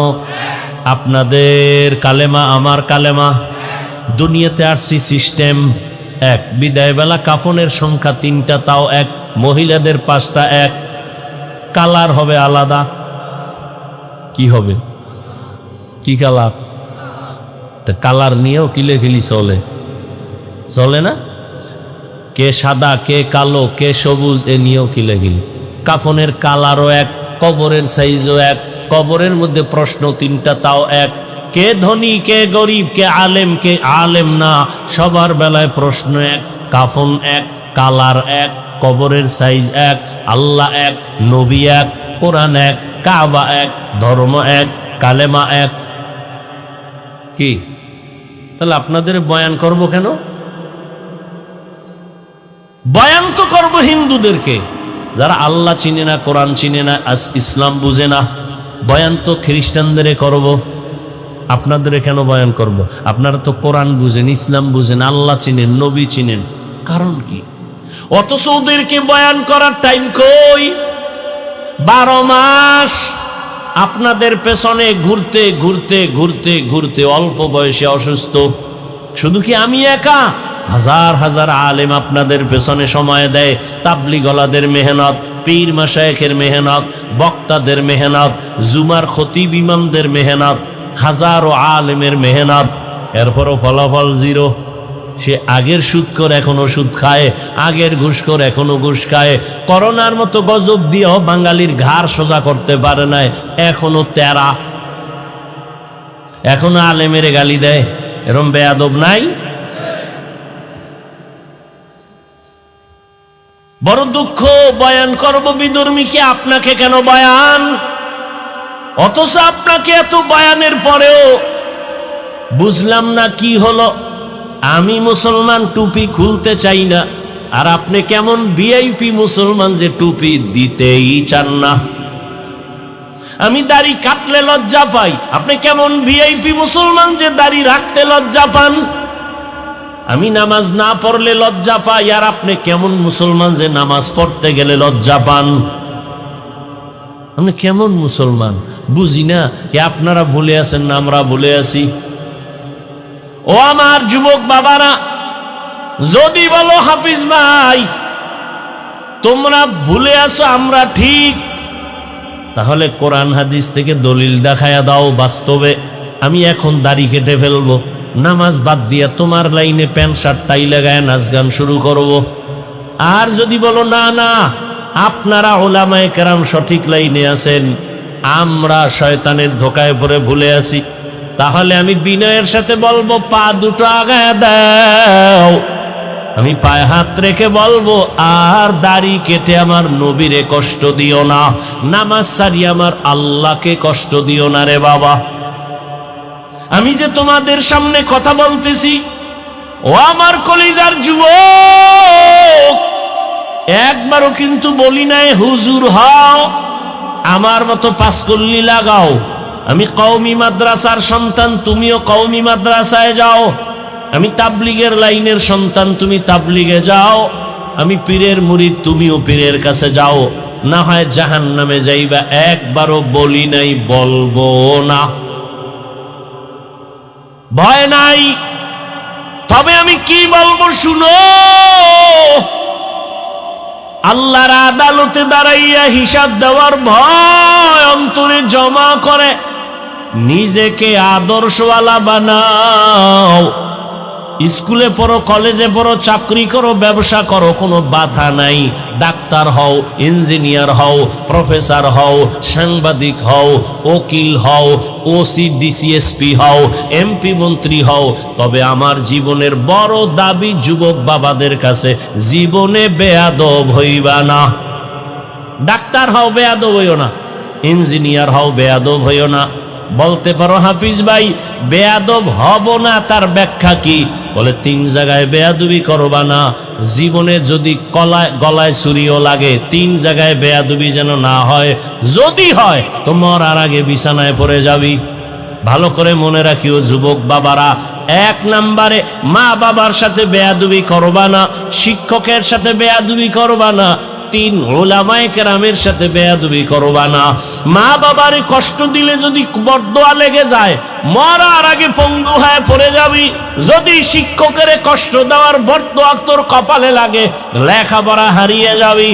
আপনাদের কালেমা আমার কালেমা। দুনিয়াতে আসছি সিস্টেম এক। বিদায়বেলা কাফনের সংখ্যা 3টা, তাও এক। মহিলাদের 5টা, এক। কালার হবে আলাদা। কি হবে? কি কালার? তা কালার নিয়েও কিলেখিলি চলে না? কে সাদা, কে কালো, কে সবুজ, এ নিয়েও কিলেখিলি। কাফনের কালারও এক, কবরের সাইজও এক। কবরের মধ্যে প্রশ্ন 3টা, তাও এক। কে ধনী, কে গরিব, কে আলেম না, সবার বেলায় প্রশ্ন এক। কাফন এক, কালার এক, কবরের সাইজ এক, আল্লাহ এক, নবী এক, কোরআন এক, কাবা এক, ধর্ম এক, কালেমা এক। কি তাহলে আপনাদের বয়ান করব কেন? বয়ান তো করব হিন্দুদেরকে, যারা আল্লাহ চিনে না, কোরআন চিনে না, ইসলাম বুঝে না। বয়ান তো খ্রিস্টানদের করব, আপনাদের কেন বয়ান করব? আপনারা তো কোরআন বুঝেন, ইসলাম বুঝেন, আল্লাহ চিনেন, নবী চিনেন, কারণ কি? অথচ ওদেরকে বয়ান করার টাইম কই? 12 মাস আপনাদের পেছনে ঘুরতে ঘুরতে ঘুরতে ঘুরতে অল্প বয়সে অসুস্থ। শুধু কি আমি একা? হাজার হাজার আলেম আপনাদের পেছনে সময় দেয়। তাবলিগলাদের মেহনত, পীর মাশায়েখের মেহনত, বক্তাদের মেহনত, জুমার খতিব ইমামদের মেহনত, হাজারো আলেমের মেহনত, এরপরও ফলাফল জিরো। সে আগের সুদখোর এখনো সুদ খায়, আগের ঘুষখোর এখনো ঘুষ খায়। করোনার মতো গজব দিয়েও বাঙালির ঘাড় সোজা করতে পারে নাই, এখনো তেরা, এখনো আলেমের গালি দেয়। এরম বেয়াদব নাই? বড় দুঃখ। বয়ান করব বিধর্মীকে, আপনাকে কেন বয়ান? অথচ আপনাকে এত বয়ানের পরেও বুঝলাম না কি হলো। আমি মুসলমান, টুপি খুলতে চাই না, আর আপনি কেমন ভিআইপি মুসলমান যে টুপি দিতেই চান না। আমি দাড়ি কাটলে লজ্জা পাই, আপনি কেমন ভিআইপি মুসলমান যে দাড়ি রাখতে লজ্জা পান। আমি নামাজ না পড়লে লজ্জা পাই, আর আপনি কেমন মুসলমান যে নামাজ পড়তে গেলে লজ্জা পান। আপনি কেমন মুসলমান বুঝি না। কি আপনারা ভুলে আছেন না আমরা ভুলে আছি? ও আমার যুবক বাবারা, যদি বলো হাফিজ ভাই তোমরা ভুলে আসো আমরা ঠিক। তাহলে কোরআন হাদিস থেকে দলিল দেখায়া দাও বাস্তবে। আমি এখন দাড়ি কেটে ফেলবো, নামাজ বাদ দিয়া তোমার লাইনে প্যান্ট শার্ট টাই লাগায় নাচ গান শুরু করব। আর যদি বলো না না আপনারা ওলামায়ে কেরাম সঠিক লাইনে আছেন, আমরা শয়তানের ধোকায় পড়ে ভুলে আছি, তাহলে আমি বিনয়ের সাথে বলবো পা দুটো আগায় দাও। আমি পায়ে হাত রেখে বলবো আর দাড়ি কেটে আমার নবীরে কষ্ট দিও না, নামাজ সারি আমার আল্লাহকে কষ্ট দিও না রে বাবা। আমি যে তোমাদের সামনে কথা বলতেছি, ও আমার কলিজার যুবক, একবারও কিন্তু বলি নাই হুজুর হও, আমার মতো পাঁচকল্লি লাগাও। আমি কওমি মাদ্রাসার সন্তান, তুমিও কওমি মাদ্রাসায় যাও। আমি তাবলিগের লাইনের সন্তান, তুমি তাবলিগে যাও। আমি পীরের মুরিদ, তুমিও পীরের কাছে যাও, না হয় জাহান্নামে যাইবা। একবারও বলি নাই, বলবো না, ভয় নাই। তবে আমি কি বলবো শুনো, আল্লাহর আদালতে দাঁড়াইয়া হিসাব দেওয়ার ভয় অন্তরে জমা করে নিজেকে আদর্শওয়ালা বানাও। স্কুলে পড়ো, কলেজে পড়ো, চাকরি করো, ব্যবসা করো, কোনো বাধা নাই। ডাক্তার হও, ইঞ্জিনিয়ার হও, প্রফেসর হও, সাংবাদিক হও, উকিল হও, ওসি ডিসিএসপি হও, এমপি মন্ত্রী হও। তবে আমার জীবনের বড় দাবি যুবক বাবাদের কাছে, জীবনে বেয়াদব হইবা না। ডাক্তার হও, বেয়াদব হইও না। ইঞ্জিনিয়ার হও, বেয়াদব হইও না। বলতে পারো হাফিজ ভাই বেয়াদব হব না, তার ব্যাখ্যা কি? বলে 3 জায়গায় বেয়াদবি করবা না। জীবনে যদি গলায় ছুরিও লাগে, 3 জায়গায় বেয়াদবি যেন না হয়। যদি হয় তো মরার আগে বিছানায় পড়ে যাবি। ভালো করে মনে রাখিও যুবক বাবারা, 1 নম্বরে মা বাবার সাথে বেয়াদবি করবা না, শিক্ষকের সাথে বেয়াদবি করবা না, 3 উলামায়ে কেরামের সাথে বেয়াদবি করবা না। মা বাবারে কষ্ট দিলে যদি বরদোয়া লেগে যায়, মরার আগে পঙ্গু হয়ে পড়ে যাবি। যদি শিক্ষকের কষ্ট দেওয়ার বরদোয়া তোর কপালে লাগে, লেখাপড়া হারিয়ে যাবি।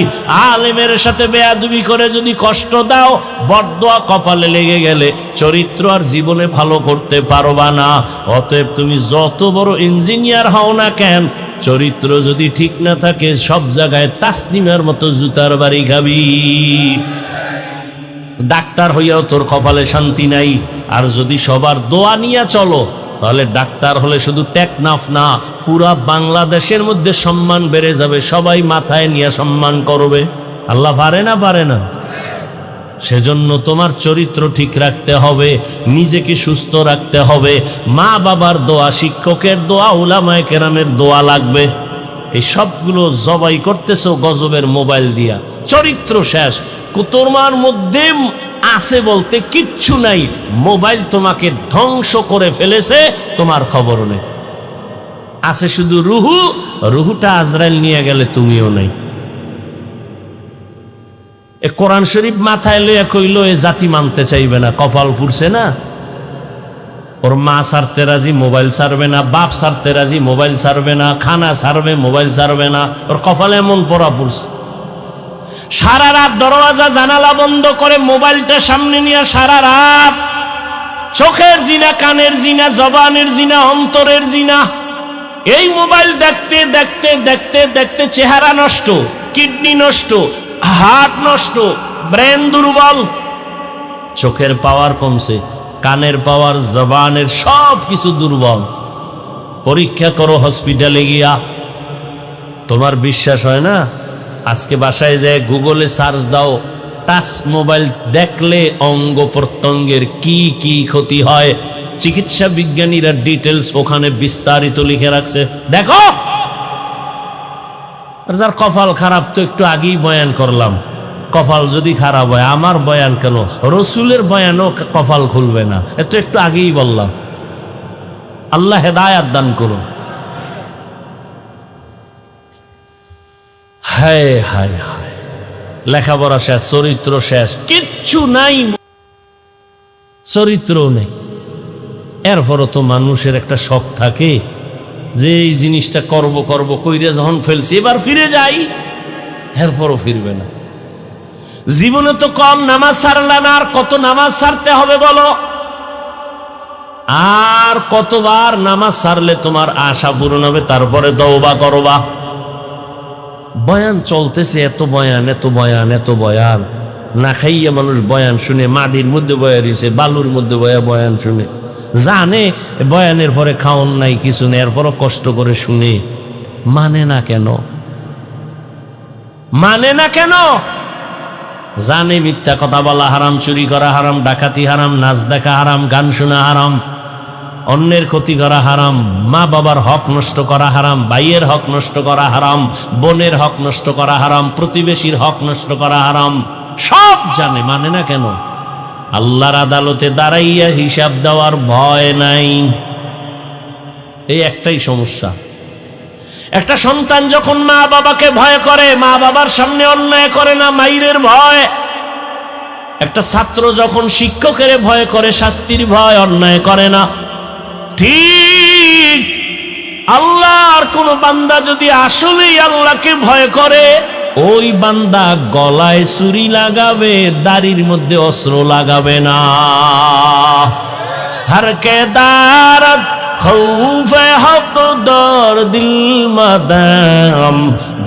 আলেমের সাথে বেয়াদবি করে যদি কষ্ট দাও, বরদোয়া কপালে লেগে গেলে চরিত্র আর জীবনে ভালো করতে পারবা না। অতএব তুমি যত বড় ইঞ্জিনিয়ার হও না কেন, চরিত্র যদি ঠিক না থাকে, সব জায়গায় তাসনিমের মতো জুতার বাড়ি খাবি। ডাক্তার হইয়াও তোর কপালে শান্তি নাই। আর যদি সবার দোয়া নিয়ে চলো, তাহলে ডাক্তার হলে শুধু টেকনাফ না, পুরা বাংলাদেশের মধ্যে সম্মান বেড়ে যাবে। সবাই মাথায় নিয়ে সম্মান করবে। আল্লাহ পারে না? পারে না? সেজন্য তোমার চরিত্র ঠিক রাখতে হবে, নিজেকে সুস্থ রাখতে হবে। মা বাবার দোয়া, শিক্ষকের দোয়া, উলামায়ে কেরামের দোয়া লাগবে। এই সবগুলো জবাই করতেছো গজবের মোবাইল দিয়া। চরিত্র শেষ। তোমার মধ্যে আছে বলতে কিচ্ছু নাই। মোবাইল তোমাকে ধ্বংস করে ফেলেছে, তোমার খবর নেই। আছে শুধু রুহু, রুহুটা আজরাইল নিয়ে গেলে তুমিও নাই। কোরআন শরীফ মাথায় লইয়া কইল এ জাতি মানতে চাইবে না, কপাল পুড়ছে না। ওর মা ছাড়তে রাজি, মোবাইল ছাড়বে না। বাপ ছাড়তে রাজি, মোবাইল ছাড়বে না। খানা ছাড়বে, মোবাইল ছাড়বে না। ওর কপালে এমন পড়া পড়ছে। সারা রাত দরওয়াজা জানালা বন্ধ করে মোবাইলটা সামনে নিয়ে সারা রাত চোখের জিনা, কানের জিনা, জবানের জিনা, অন্তরের জিনা। এই মোবাইল দেখতে দেখতে দেখতে দেখতে চেহারা নষ্ট, কিডনি নষ্ট, হার্ট নষ্ট, ব্রেন দুর্বল, চোখের পাওয়ার কমছে, কানের পাওয়ার, জবানের সব কিছু দুর্বল। পরীক্ষা করো হসপিটালে গিয়া। তোমার বিশ্বাস হয় না? আজকে বাসায় যায় গুগলে সার্চ দাও, টাচ মোবাইল দেখলে অঙ্গ প্রত্যঙ্গের কি কি ক্ষতি হয়, চিকিৎসা বিজ্ঞানীরা ডিটেলস ওখানে বিস্তারিত লিখে রাখছে। দেখো। যার কপাল খারাপ তো একটু আগেই বয়ান করলাম। কপাল যদি খারাপ হয়, আমার বয়ান কেন, রসুলের বয়ানও কপাল খুলবে না, এত একটু আগেই বললাম। আল্লাহ হেদায়াত দান করুন। হায় হায় হায়, লেখাপড়া শেষ, চরিত্র শেষ, কিচ্ছু নাই, চরিত্রও নেই। এরপরও তো মানুষের একটা শখ থাকে যে এই জিনিসটা করব করব কইরে যখন ফেলছি এবার ফিরে যাই। এরপরও ফিরবে না। জীবনে তো কম নামাজ ছাড়লা না, আর কত নামাজ ছাড়তে হবে বলো? আর কতবার নামাজ ছাড়লে তোমার আশা পূরণ হবে? তারপরে তওবা করবা। বয়ান চলতেছে, এত বয়ান, এত বয়ান, এত বয়ান। না খাইয়া মানুষ বয়ান শুনে, মাটির মধ্যে বয়া রয়েছে, বালুর মধ্যে বয়ান শুনে, জানে বয়ানের পরে খাওন নাই, কিছু নেই, এরপরও কষ্ট করে শুনে। মানে না কেন? মানে না কেন? জানে মিথ্যা কথা বলা হারাম, চুরি করা হারাম, ডাকাতি হারাম, নাচ দেখা হারাম, গান শোনা হারাম, অন্যের ক্ষতি করা হারাম, মা বাবার হক নষ্ট করা হারাম, ভাইয়ের হক নষ্ট করা হারাম, বোনের হক নষ্ট করা হারাম, প্রতিবেশীর হক নষ্ট করা হারাম, সব জানে। মানে না কেন? আল্লাহর আদালতে দাঁড়াইয়া হিসাব দেওয়ার ভয় নাই। এই একটাই সমস্যা। একটা সন্তান যখন মা বাবাকে ভয় করে, মা বাবার সামনে অন্যায় করে না, মাইরের ভয়। একটা ছাত্র যখন শিক্ষকের ভয় করে, শাস্তির ভয়, অন্যায় করে না। ঠিক আল্লাহর কোন বান্দা যদি আসলেই আল্লাহকে ভয় করে, ওই বান্দা গলায় ছুরি লাগাবে, দাড়ির মধ্যে অস্ত্র লাগাবে না। হর কে দারত খৌফে হক দর দিল মাদাম,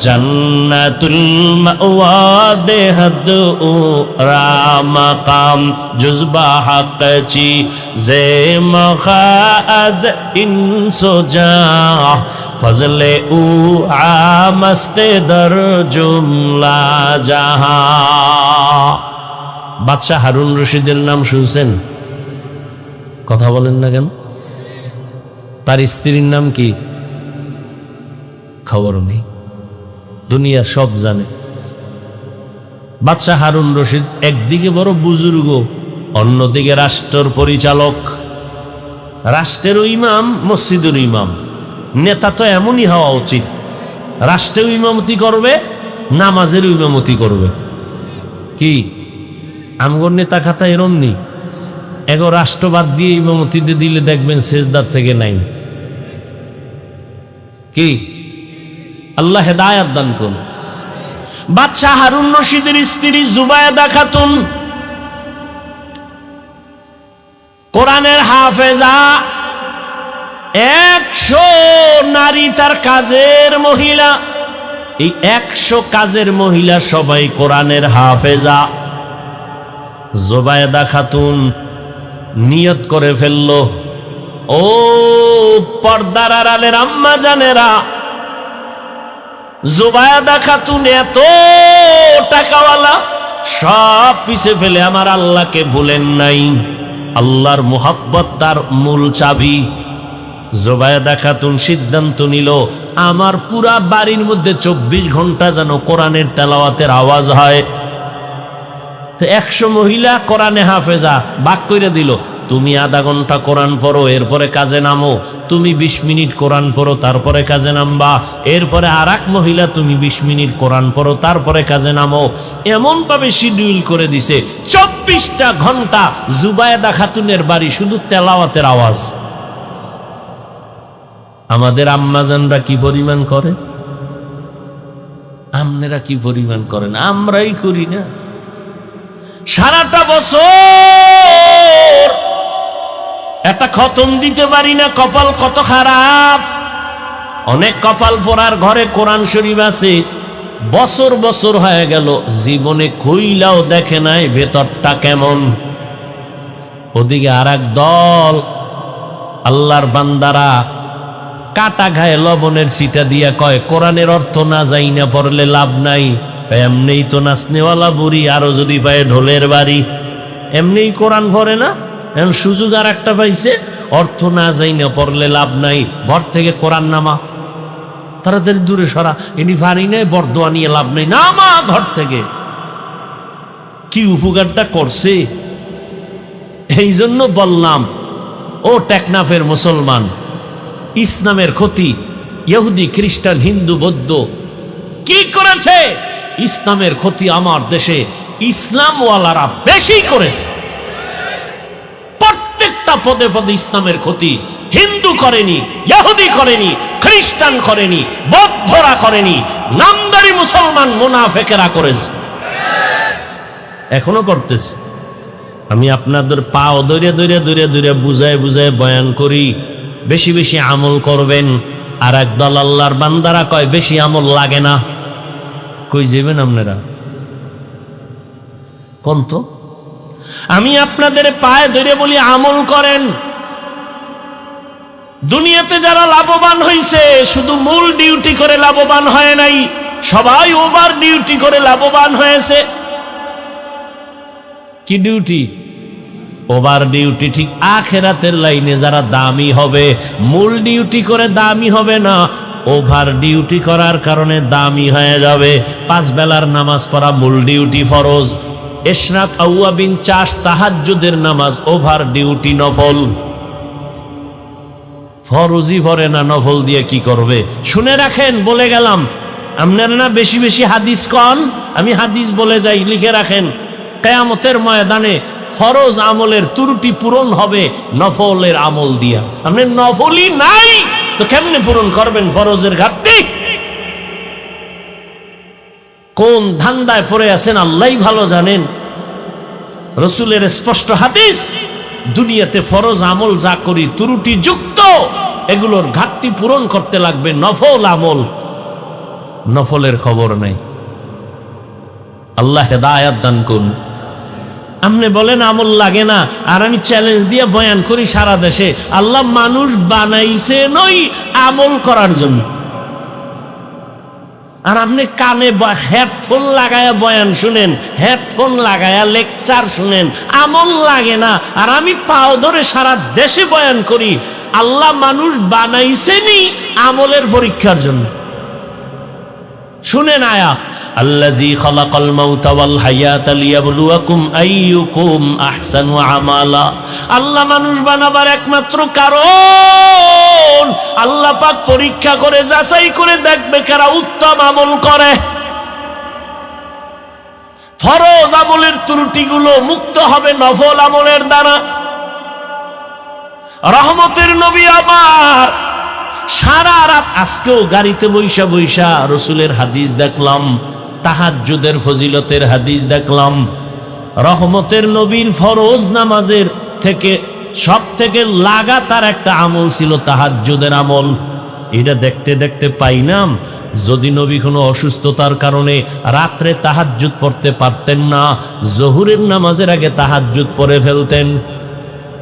জান্নাতুল মাওয়া দেহদ ও রামাকাম, জুজবা হক চি জে মখাজ ইনসোজা, ফজলে উ আমস্তে দর জুমলা জাহা। বাদশাহ হারুন রশিদের নাম শুনছেন? কথা বলেন না কেন? তার স্ত্রীর নাম কি? খবর নেই, দুনিয়া সব জানে। বাদশাহ হারুন রশিদ একদিকে বড় বুজুর্গ, অন্যদিকে রাষ্ট্রের পরিচালক, রাষ্ট্রেরও ইমাম, মসজিদের ইমাম। নেতা তো এমনই হওয়া উচিত, রাষ্ট্রেও ইমামতি করবে, নামাজেরও ইমামতি করবে। কি আমগর নেতা খাতা এরম নেই? এগো রাষ্ট্রবাদ দিয়ে ইমামতি দিলে দেখবেন সেজদার থেকে নাই। কি আল্লাহ হেদায়াত দান করুন। বাদশাহ হারুন রশিদের স্ত্রী জুবায়েদা খাতুন কোরআনের হাফেজা, 100 নারী তার কাজের মহিলা। এই 100 কাজের মহিলা সবাই কোরআনের হাফেজা। জুবায়েদা খাতুন নিয়ত করে ফেলল, ও পর্দার আড়ালের আম্মা জানেরা, জুবায়েদা খাতুন এত টাকাওয়ালা, সব পিছে ফেলে আমার আল্লাহকে ভুলেন নাই। আল্লাহর মুহাব্বত তার মূল চাবি। জুবায়েদা খাতুন সিদ্ধান্ত নিল, আমার পুরা বাড়ির মধ্যে 24 ঘন্টা যেন কোরআনের তেলাওয়াতের আওয়াজ হয়। তো 100 মহিলা কোরআনে হাফেজা ভাগ করে দিল, তুমি আধা ঘন্টা কোরআন পড়ো, এরপরে কাজে নামো। তুমি 20 মিনিট কোরআন পড়ো, তারপরে কাজে নামবা। এরপরে আর এক মহিলা, তুমি 20 মিনিট কোরআন পড়ো, তারপরে কাজে নামো। এমন ভাবে শিডিউল করে দিছে, 24টা ঘন্টা জুবায়েদা খাতুনের বাড়ি শুধু তেলাওয়াতের আওয়াজ। আমাদের আম্মাজানরা কি পরিমাণ করে, আমনেরা কি পরিমাণ করেন, আমরাই করি না। সারাটা বছর একটা খতম দিতে পারি না, কপাল কত খারাপ। অনেক কপাল পোড়ার ঘরে কোরআন শরীফ আছে, বছর বছর হয়ে গেল, জীবনে খুইলাও দেখে নাই ভেতরটা কেমন। ওদিকে আর এক দল আল্লাহর বান্দারা কাটা ঘায়ে লবণের ছিটা দিয়া কয়, কোরআনের অর্থ না যাই না পড়লে লাভ নাই। এমনিই তো নাচনেওয়ালা বুড়ি, আরো যদি পায় ঢোলের বাড়ি, এমনিই কোরআন পড়ে না। এখন সুযোগ আর একটা পাইছে, অর্থ না যাই না পড়লে লাভ নাই, ঘর থেকে কোরআন নামা, তাড়াতাড়ি দূরে সরা, এনি পারি নাই, বরদোয়া নিয়ে লাভ নাই, নামা ঘর থেকে। কি উপকারটা করছে। এই জন্য বললাম, ও টেকনাফের মুসলমান, ইসলামের ক্ষতি ইহুদি, খ্রিস্টান, হিন্দু, বৌদ্ধ কি করেছে? ইসলামের ক্ষতি আমার দেশে ইসলামওয়ালারা বেশি করেছে। প্রত্যেকটা পদে পদে ইসলামের ক্ষতি। হিন্দু করেনি, ইহুদি করেনি, খ্রিস্টান করেনি, বৌদ্ধরা করেনি, নামদারি মুসলমান মুনাফেকেরা করেছে, এখনো করতেছে। আমি আপনাদের পাও ধরে ধরে ধরে ধরে বুঝায় বুঝায় বয়ান করি, বেশি বেশি আমল করবেন। আর একদল আল্লাহর বান্দারা কয় বেশি আমল লাগে না। কই যাবেন আপনারা কোন তো? আমি আপনাদের পায়ে ধরে বলি আমল করেন। দুনিয়াতে যারা লাভবান হয়েছে শুধু মূল ডিউটি করে লাভবান হয় নাই, সবাই ওভার ডিউটি করে লাভবান হয়েছে। কি ডিউটি? Over duty. ঠিক আখেরাতের লাইনে যারা দামি হবে, মূল ডিউটি করে দামি হবে না, ওভার ডিউটি করার কারণে দামি হয়ে যাবে। 5 বেলার নামাজ পড়া মূল ডিউটি ফরজ, ইশরাক আউয়াবিন চাষ তাহাজ্জুদের নামাজ ওভার ডিউটি নফল। ফরজই পড়ে না, নফল দিয়ে কি করবে? শুনে রাখেন, বলে গেলাম। আপনারা না বেশি বেশি হাদিস কন, আমি হাদিস বলে যাই, লিখে রাখেন। কিয়ামতের ময়দানে ফরজ আমলের ত্রুটি পূরণ হবে নফলের আমল দিয়া। আপনি নফলই নাই তো কেমনে পূরণ করবেন ফরজের ঘাটতি? কোন ধান্দায় পড়ে আছেন আল্লাহই ভালো জানেন। রাসূলের স্পষ্ট হাদিস, দুনিয়াতে ফরজ আমল যা করি ত্রুটি যুক্ত, এগুলোর ঘাটতি পূরণ করতে লাগবে নফল আমল। নফলের খবর নাই। আল্লাহ হেদায়েত দান করুন। আপনি বলেন আমল লাগে না, আর আমি চ্যালেঞ্জ দিয়ে বয়ান করি সারা দেশে, আল্লাহ মানুষ বানাইছে নই আমল করার জন্য। আর আপনি কানে হেডফোন লাগায়া বয়ান শুনেন, হেডফোন লাগায়া লেকচার শুনেন, আমল লাগে না। আর আমি পাও ধরে সারা দেশে বয়ান করি, আল্লাহ মানুষ বানাইছেনি আমলের পরীক্ষার জন্য। শুনেন আয়াত, আল্লাযী খালাকাল মাউতা ওয়াল হায়াতা লিয়াবলুয়াকুম আইয়ুকুম আহসানু আমালা। আল্লাহ মানুষ বানাবার একমাত্র কারণ আল্লাহ পাক পরীক্ষা করে যাচাই করে দেখবে কারা উত্তম আমল করে। ফরজ আমলের ত্রুটিগুলো মুক্ত হবে নফল আমলের দ্বারা। রহমতের নবী আমার সারা রাত, আজকেও গাড়িতে বৈশা বৈশা রসুলের হাদিস দেখলাম, তাহাজ্জুদের ফজিলতের হাদিস দেখলাম। রহমতের নবীর ফরজ নামাজের থেকে সব থেকে লাগাতার একটা আমল ছিল তাহাজ্জুদের আমল। এটা দেখতে দেখতে পাইলাম, যদি নবী কোনো অসুস্থতার কারণে রাত্রে তাহাজ্জুদ পড়তে পারতেন না, জোহরের নামাজের আগে তাহাজ্জুদ পড়ে ফেলতেন,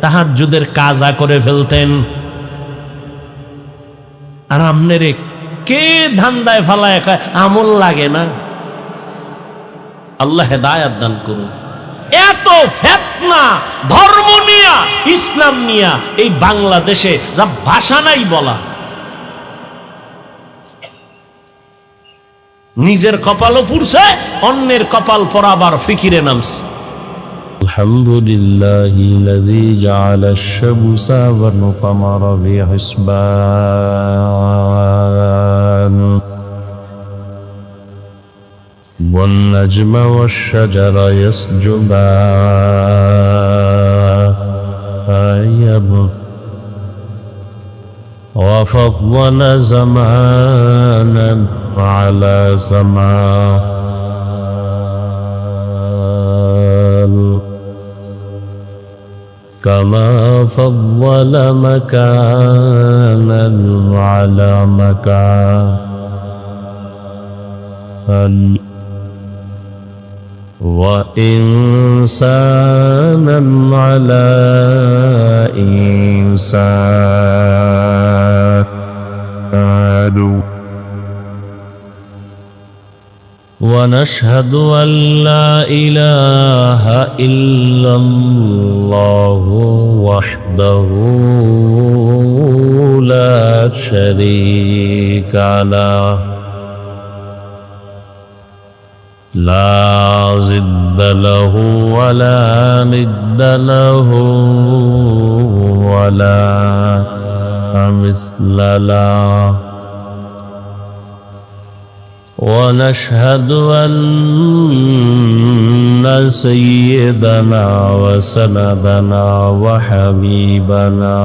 তাহাজ্জুদের কাজা করে ফেলতেন। আর আমনেরে কে ধান্দায় ফালায় খায় আমল লাগে না? আল্লাহ হেদায়েত দান করুন। এত ফিতনা ধর্ম নিয়া, ইসলাম নিয়া এই বাংলাদেশে যা ভাষা নাই বলা। নিজের কপালও পুড়ছে, অন্যের কপাল পরাবার ফিকিরে নামছে। আলহামদুলিল্লাহিল্লাযী জাআলাশ শামসা ওয়াল কমারা বিহিসবান ওয়ান নাজমা ওয়াশ শাজারা ইয়াসজুদান ওয়া ফাদ্দালা জামানান আলা জামান كما فضل مكانا على مكان وإنسانا على إنسان ونشهد أن لا إله إلا الله وحده لا شريك له لا ضد له ولا ند له ولا مثل له ونشهد أن سيدنا وسندنا وحبيبنا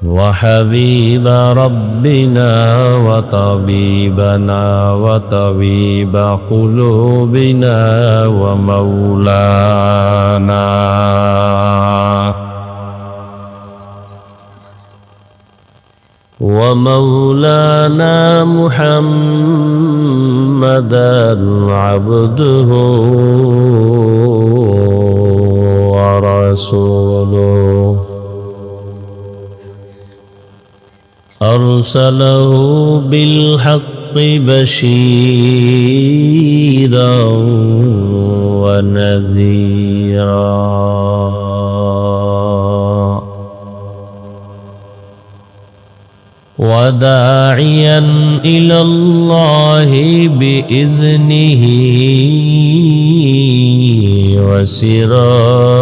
وحبيب ربنا وطبيبنا وطبيب قلوبنا ومولانا محمدا عبده ورسوله أرسله بالحق بشيرا ونذيرا وداعيا إلى الله بإذنه وسراجا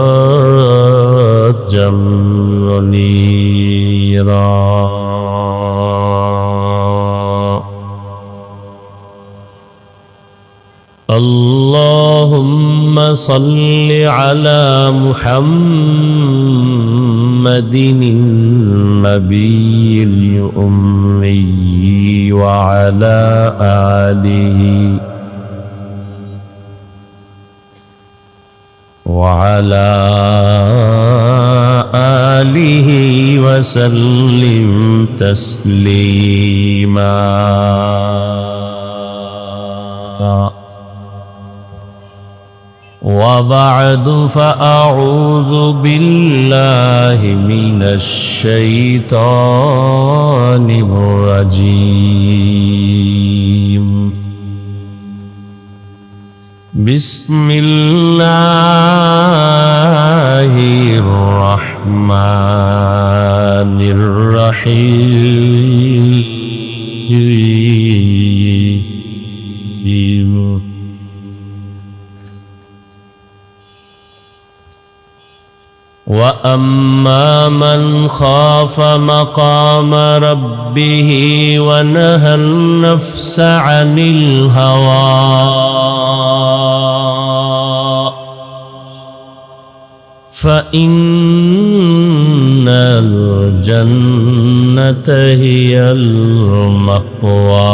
منيرا اللهم صل على محمد النبي الأمي وعلى آله وسلم تسليما وبعد فأعوذ بالله من الشيطان الرجيم بسم الله الرحمن الرحيم وأما من خاف مقام ربه ونهى النفس عن الهوى فإن الجنة هي المأوى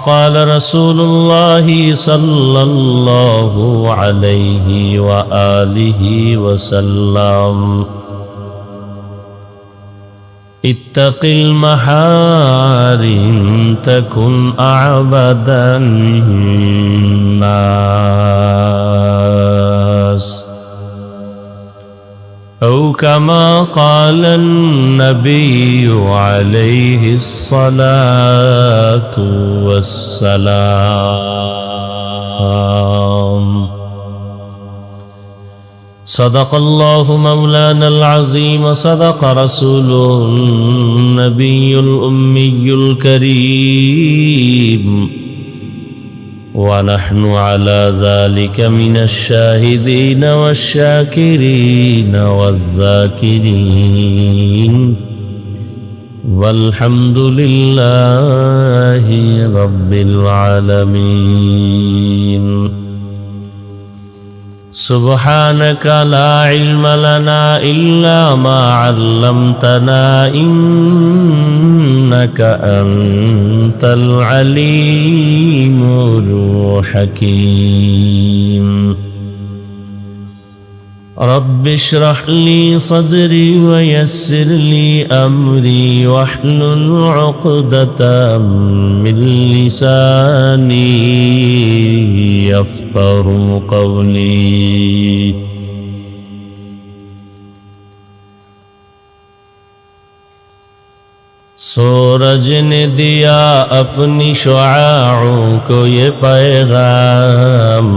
وقال رسول الله صلى الله عليه وآله وسلم اتق المحارم تكن أعبد الناس أو كما قال النبي عليه الصلاة والسلام صدق الله مولانا العظيم صدق رسوله النبي الأمي الكريم ونحن على ذلك من الشاهدين والشاكرين والذاكرين والحمد لله رب العالمين سبحانك لا علم لنا إلا ما علمتنا إنك أنت العليم الحكيم رب اشرح لي صدري ويسر لي أمري واحلل عقدة من لساني يفقهوا قولي सूरज ने दिया अपनी शुआओं को ये पैगाम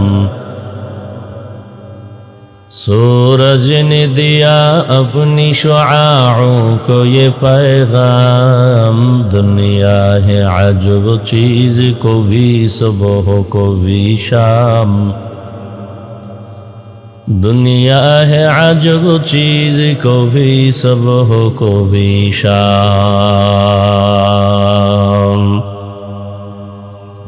सूरज ने दिया अपनी शुआओं को ये पैगाम दुनिया है अजब चीज़ को भी सुबह को भी शाम दुनिया है अजब चीज़ को भी सुबह को भी शाम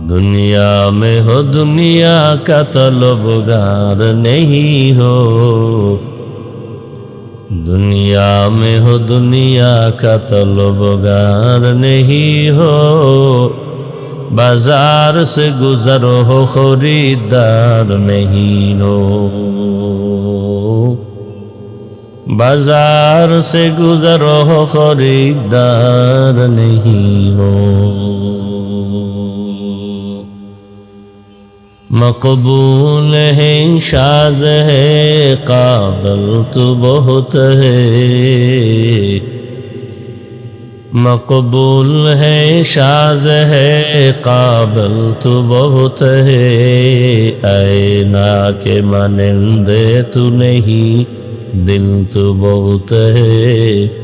दुनिया में हो दुनिया का तलबगार नहीं हो, दुनिया में हो दुनिया का तलबगार नहीं हो, बाजार से गुजरो हो खरीदार नहीं हो, बाजार से गुजरो हो खरीदार नहीं हो। मकबूल है शाज़ है काबिल तो बहुत है, मकबूल है शाज़ है काबिल तो बहुत है, ऐना के मानिंदे तू नहीं दिल तो बहुत है,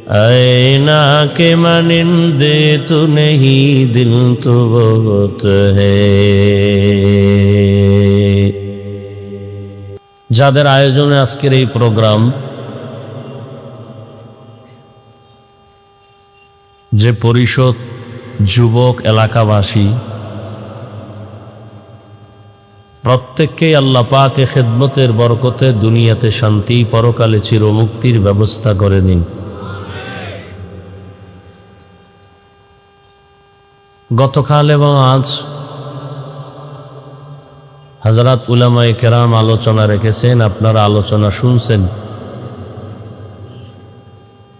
ऐना के मानिंदे तू नहीं दिल तो बहुत है। যাদের আয়োজনে আজকের এই প্রোগ্রাম, যে পরিষদ, যুবক, এলাকাবাসী প্রত্যেককেই আল্লাহ পাকে খেদমতের বরকতে দুনিয়াতে শান্তি, পরকালে চিরমুক্তির ব্যবস্থা করে নিন। গতকাল এবং আজ হযরত উলামায়ে কেরাম আলোচনা রেখেছেন, আপনারা আলোচনা শুনছেন।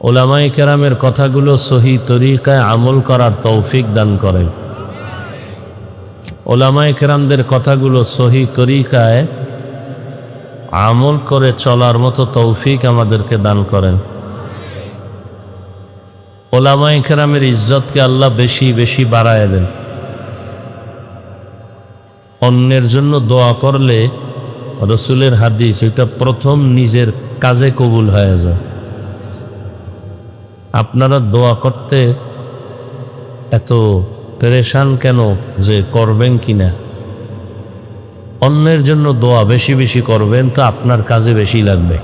উলামায়ে কেরামের কথাগুলো সহি তরিকায় আমল করার তৌফিক দান করেন। উলামায়ে কেরামদের কথাগুলো সহি তরিকায় আমল করে চলার মতো তৌফিক আমাদেরকে দান করেন। উলামায়ে কেরামের ইজ্জতকে আল্লাহ বেশি বেশি বাড়ায় দেন। অন্যের জন্য দোয়া করলে রাসূলের হাদিস, এটা প্রথম নিজের কাজে কবুল হয়ে যায়। আপনারা দোয়া করতে এত পেরেশান কেন যে করবেন কিনা? অন্যের জন্য দোয়া বেশি বেশি করবেন তো আপনার কাজে বেশি লাগবে।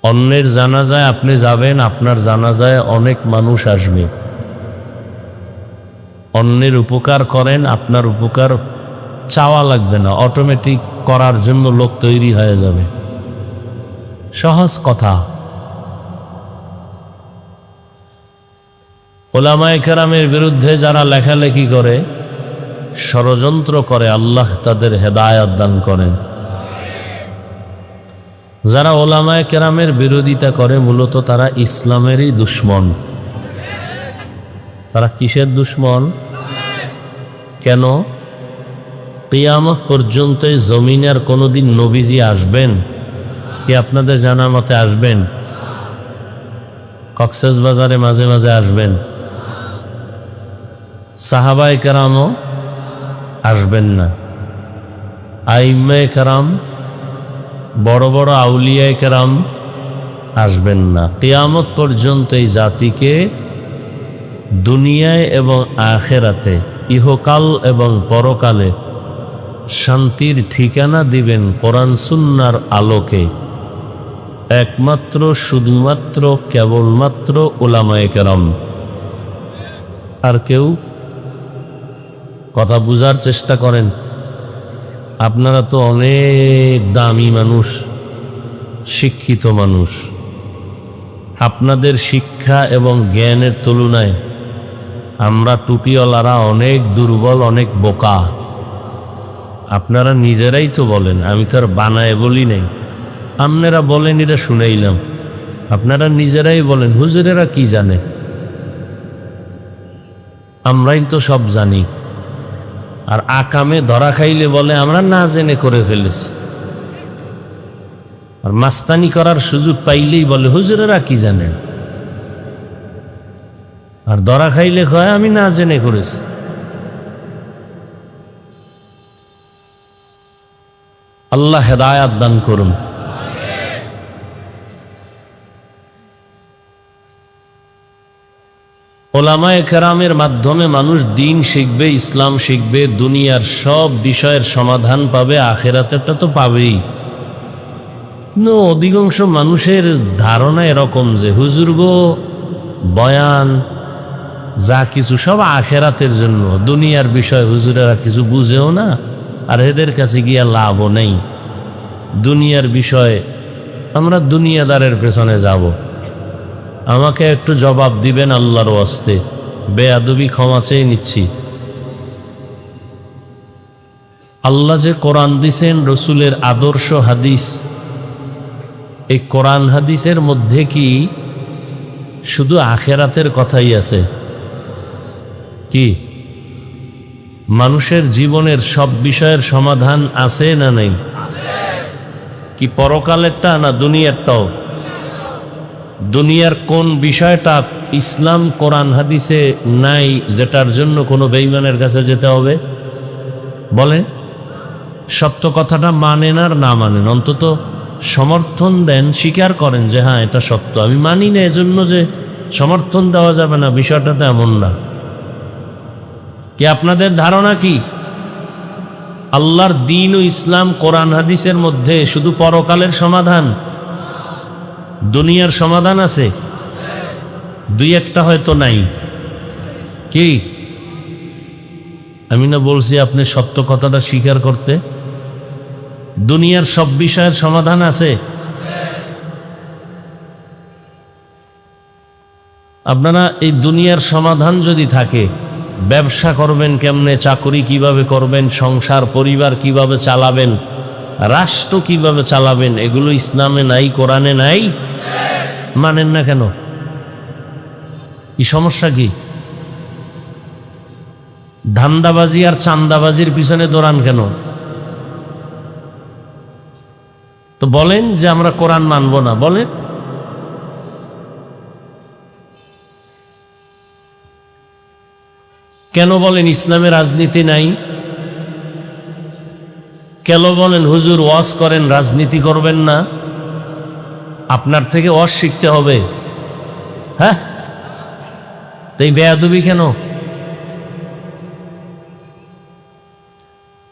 অন্যের জানাজায় আপনি যাবেন, আপনার জানাজায় অনেক মানুষ আসবে। অন্যের উপকার করেন, আপনার উপকার চাওয়া লাগবে না, অটোমেটিক করার জন্য লোক তৈরি হয়ে যাবে। সহজ কথা। উলামায়ে কেরামের বিরুদ্ধে যারা লেখালেখি করে, ষড়যন্ত্র করে, আল্লাহ তাদের হেদায়েত দান করেন। যারা উলামায়ে কেরামের বিরোধিতা করে মূলত তারা ইসলামেরই দুশমন। তারা কিসের দুশমন? কেন? কিয়ামত পর্যন্ত জমিনে আর কোনোদিন নবীজি আসবেন কি? আপনাদের জানা মতে আসবেন? কক্সবাজারে মাঝে মাঝে আসবেন। সাহাবায়ে কেরামও আসবেন না। আইম্মায়ে কেরাম, বড় বড় আউলিয়ায়ে কেরাম আসবেন না। কিয়ামত পর্যন্ত এই জাতিকে দুনিয়ায় এবং আখিরাতে, ইহকাল এবং পরকালে শান্তির ঠিকানা দিবেন কোরআন সুন্নাহর আলোকে একমাত্র, শুধুমাত্র, কেবলমাত্র উলামায়ে কেরাম। আর কেউ? কথা বুঝার চেষ্টা করেন। আপনারা তো অনেক দামি মানুষ, শিক্ষিত মানুষ। আপনাদের শিক্ষা এবং জ্ঞানের তুলনায় আমরা টুপিওয়ালারা অনেক দুর্বল, অনেক বোকা। আপনারা নিজেরাই তো বলেন, আমি তো আর বানায় বলি নাই। আপনারা বলেন, এটা শুনাইলাম। আপনারা নিজেরাই বলেন, হুজুরেরা কি জানে? আমরাই তো সব জানি। আর আকামে ধরা খাইলে বলে আমরা না জেনে করে ফেলেছি। আর মাস্তানি করার সুযোগ পাইলেই বলে হুজুরেরা কি জানেন। আর ধরা খাইলে কয় আমি না জেনে করেছি। আল্লাহ হেদায়াত দান করুন। উলামায়ে কেরামের মাধ্যমে মানুষ দিন শিখবে, ইসলাম শিখবে, দুনিয়ার সব বিষয়ের সমাধান পাবে, আখিরাতেরটা তো পাবেই। কিন্তু অধিকাংশ মানুষের ধারণা এরকম যে হুজুর গো বয়ান যা কিছু সব আখেরাতের জন্য, দুনিয়ার বিষয় হুজুরেরা কিছু বুঝেও না, আর এদের কাছে গিয়া লাভও নেই। দুনিয়ার বিষয় আমরা দুনিয়াদারের পেছনে যাব। আমাকে একটু জবাব দিবেন আল্লাহর ওয়াস্তে, বেয়াদবি ক্ষমা চেয়ে নিচ্ছি। আল্লাহ যে কোরআন দিছেন, রসুলের আদর্শ হাদিস, এই কোরআন হাদিসের মধ্যে কি শুধু আখেরাতের কথাই আছে? কি মানুষের জীবনের সব বিষয়ের সমাধান আছে না নেই? কি পরকালেরটা না দুনিয়ারটাও? দুনিয়ার কোন বিষয়টা ইসলাম কোরআন হাদিসে নাই, যেটার জন্য কোনো বেঈমানের কাছে যেতে হবে? বলে সত্য কথাটা মানেন আর না মানেন, অন্তত সমর্থন দেন, স্বীকার করেন যে হ্যাঁ এটা সত্য। আমি মানি না এজন্য যে সমর্থন দেওয়া যাবে না, বিষয়টা তো এমন না। কি আপনাদের ধারণা কি আল্লাহর দ্বীন ও ইসলাম কোরআন হাদিসের মধ্যে শুধু পরকালের সমাধান? দুনিয়ার সমাধান আছে? দুই একটা হয়তো নাই। কি আমি না বলছি আপনি সত্য কথাটা স্বীকার করতে? দুনিয়ার সব বিষয়ের সমাধান আছে। আপনারা এই দুনিয়ার সমাধান যদি থাকে, ব্যবসা করবেন কেমনে, চাকরি কিভাবে করবেন, সংসার পরিবার কিভাবে চালাবেন, রাষ্ট্র কিভাবে চালাবেন, এগুলো ইসলামে নাই, কোরআনে নাই। মানেন না কেন? কি সমস্যা? কি ধান্দাবাজি আর চান্দাবাজির পিছনে দৌড়ান কেন? তো বলেন যে আমরা কোরআন মানব না, বলেন। কেন বলেন ইসলামে রাজনীতি নাই? কেন বলেন হুজুর ওয়াজ করেন, রাজনীতি করবেন না? আপনার থেকে ওয়াজ শিখতে হবে। হ্যাঁ, তাই বেয়াদবি কেন?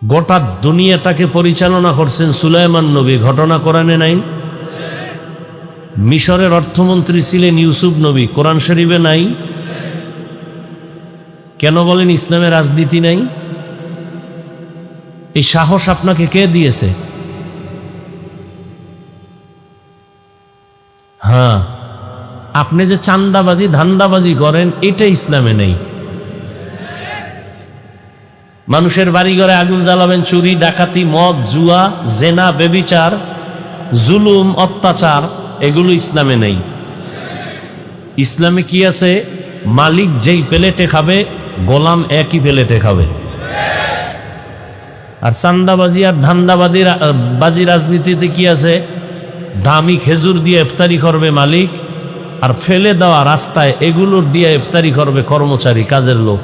গোটা দুনিয়াটাকে পরিচালনা করছেন সুলাইমান নবী, ঘটনা কোরআনে নাই? মিশরের অর্থমন্ত্রী ছিলেন ইউসুফ নবী, কোরআন শরীফে নাই? কেন বলেন ইসলামে রাজনীতি নাই? এই সাহস আপনাকে কে দিয়েছে? হ্যাঁ, আপনি যে চান্দাবাজি ধান্দাবাজি করেন, এটা ইসলামে নেই। মানুষের বাড়ি ঘরে আগুন জ্বালাবেন, চুরি ডাকাতি, মদ, জুয়া, জেনা, বেবিচার, জুলুম, অত্যাচার, এগুলো ইসলামে নেই। ইসলামে কি আছে? মালিক যেই প্লেটে খাবে, গোলাম একই প্লেটে খাবে। আর চান্দাবাজি আর ধান্দাবাজি রাজনীতিতে কি আছে? দামি খেজুর দিয়ে ইফতারি করবে মালিক, আর ফেলে দেওয়া রাস্তায় এগুলোর দিয়ে ইফতারি করবে কর্মচারী, কাজের লোক।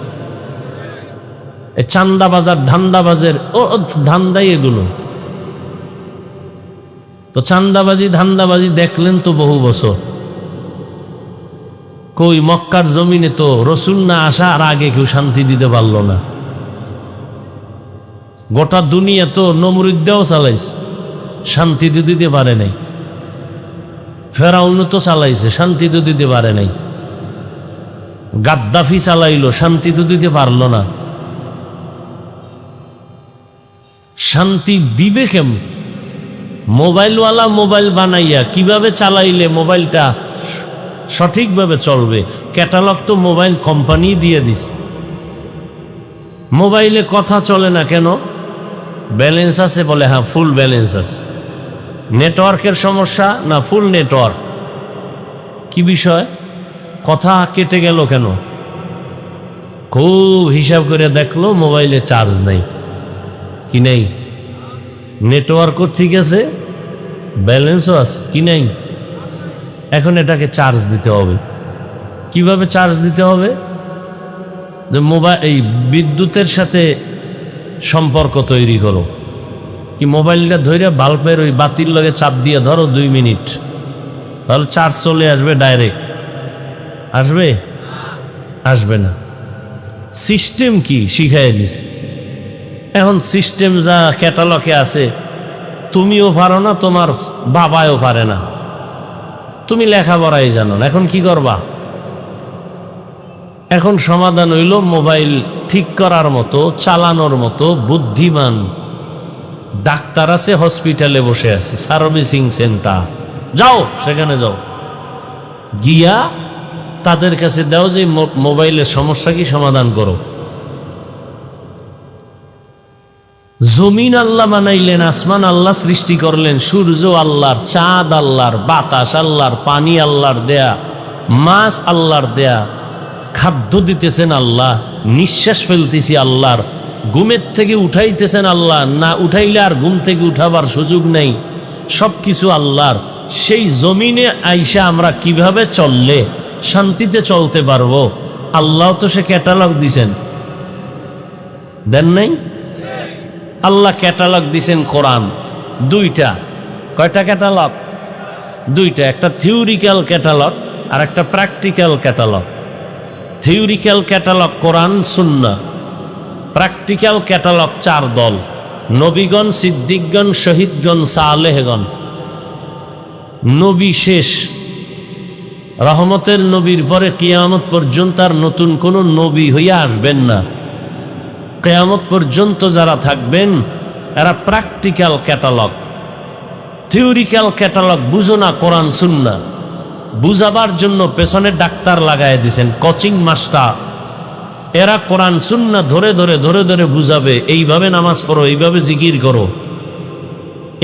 চান্দাবাজার ধান্দাবাজের ধান্দাই এগুলো। তো চান্দাবাজি ধান্দাবাজি দেখলেন তো বহু বছর। কই মক্কার জমিনে তো রসুল না আসার আগে কেউ শান্তি দিতে পারল না। গোটা দুনিয়া তো নমরুদ্দাও চালাইছে, শান্তি তো দিতে পারে নাই। ফেরাউন তো চালাইছে, শান্তি তো দিতে পারে নাই। গাদ্দাফি চালাইলো, শান্তি তো দিতে পারল না। শান্তি দিবে কেমন? মোবাইলওয়ালা মোবাইল বানাইয়া কিভাবে চালাইলে মোবাইলটা সঠিকভাবে চলবে, ক্যাটালগ তো মোবাইল কোম্পানি দিয়ে দিছে। মোবাইলে কথা চলে না কেন? ব্যালেন্স আছে বলে, হ্যাঁ ফুল ব্যালেন্স আছে। নেটওয়ার্কের সমস্যা না ফুল নেটওয়ার্ক? কি বিষয়? কথা কেটে গেল কেন? খুব হিসাব করে দেখলো মোবাইলে চার্জ নেই। কি নেই? নেটওয়ার্কও ঠিক আছে, ব্যালেন্সও আছে, কি নেই? এখন এটাকে চার্জ দিতে হবে। কিভাবে চার্জ দিতে হবে? যে মোবাইল এই বিদ্যুতের সাথে সম্পর্ক তৈরি করো। কি মোবাইলটা ধরে বাল্বের ওই বাতির লগে চাপ দিয়ে ধরো 2 মিনিট, তাহলে চার্জ চলে আসবে ডাইরেক্ট। আসবে? আসবে না। সিস্টেম কি শিখাই দিছে। এখন সিস্টেম যা ক্যাটালগে আছে তুমিও পারো না, তোমার বাবাও পারে না, তুমি লেখাপড়াই জানো না। এখন কি করবা? এখন সমাধান হইল মোবাইল ঠিক করার মতো, চালানোর মতো বুদ্ধিমান ডাক্তার আছে, হসপিটালে বসে আছে, সার্ভিসিং সেন্টার। যাও সেখানে যাও, গিয়া তাদের কাছে দাও যে মোবাইলের সমস্যা কি সমাধান করো। জমিন আল্লাহ বানাইলেন, আসমান আল্লাহ সৃষ্টি করলেন, সূর্য আল্লাহর, চাঁদ আল্লাহর, বাতাস আল্লাহর, পানি আল্লাহর দেয়া, মাছ আল্লাহর দেয়া, খাদ্য দিতেছেন আল্লাহ, নিঃশ্বাস ফেলতেছি আল্লাহর, ঘুমের থেকে উঠাইতেছেন আল্লাহ, না উঠাইলে আর ঘুম থেকে উঠাবার সুযোগ নেই, সব কিছু আল্লাহর। সেই জমিনে আইসা আমরা কিভাবে চললে শান্তিতে চলতে পারবো, আল্লাহ তো সে ক্যাটালগ দিছেন, দেন নাই? আল্লাহ ক্যাটালগ দিছেন কোরআন দুইটা। কয়টা ক্যাটালগ? দুইটা, একটা থিওরিক্যাল ক্যাটালগ আর একটা প্র্যাকটিক্যাল ক্যাটালগ। থিওরিক্যাল ক্যাটালগ কোরআন সুন্নাহ, প্র্যাকটিক্যাল ক্যাটালগ চার দল: নবীগণ, সিদ্দিকগণ, শহীদগণ, সালেহগণ। নবী শেষ, রহমতের নবীর পরে কিয়ামত পর্যন্ত আর নতুন কোন নবী হইয়া আসবেন না। কিয়ামত পর্যন্ত যারা থাকবেন এরা প্র্যাকটিক্যাল ক্যাটালগ। থিওরিক্যাল ক্যাটালগ বুঝো না কোরআন সুন্নাহ, বুঝাবার জন্য পেছনে ডাক্তার লাগায় দিছেন, কোচিং মাস্টার। এরা কোরআন সুন্নাহ ধরে ধরে ধরে ধরে বুঝাবে, এইভাবে নামাজ পড়ো, এইভাবে জিকির করো।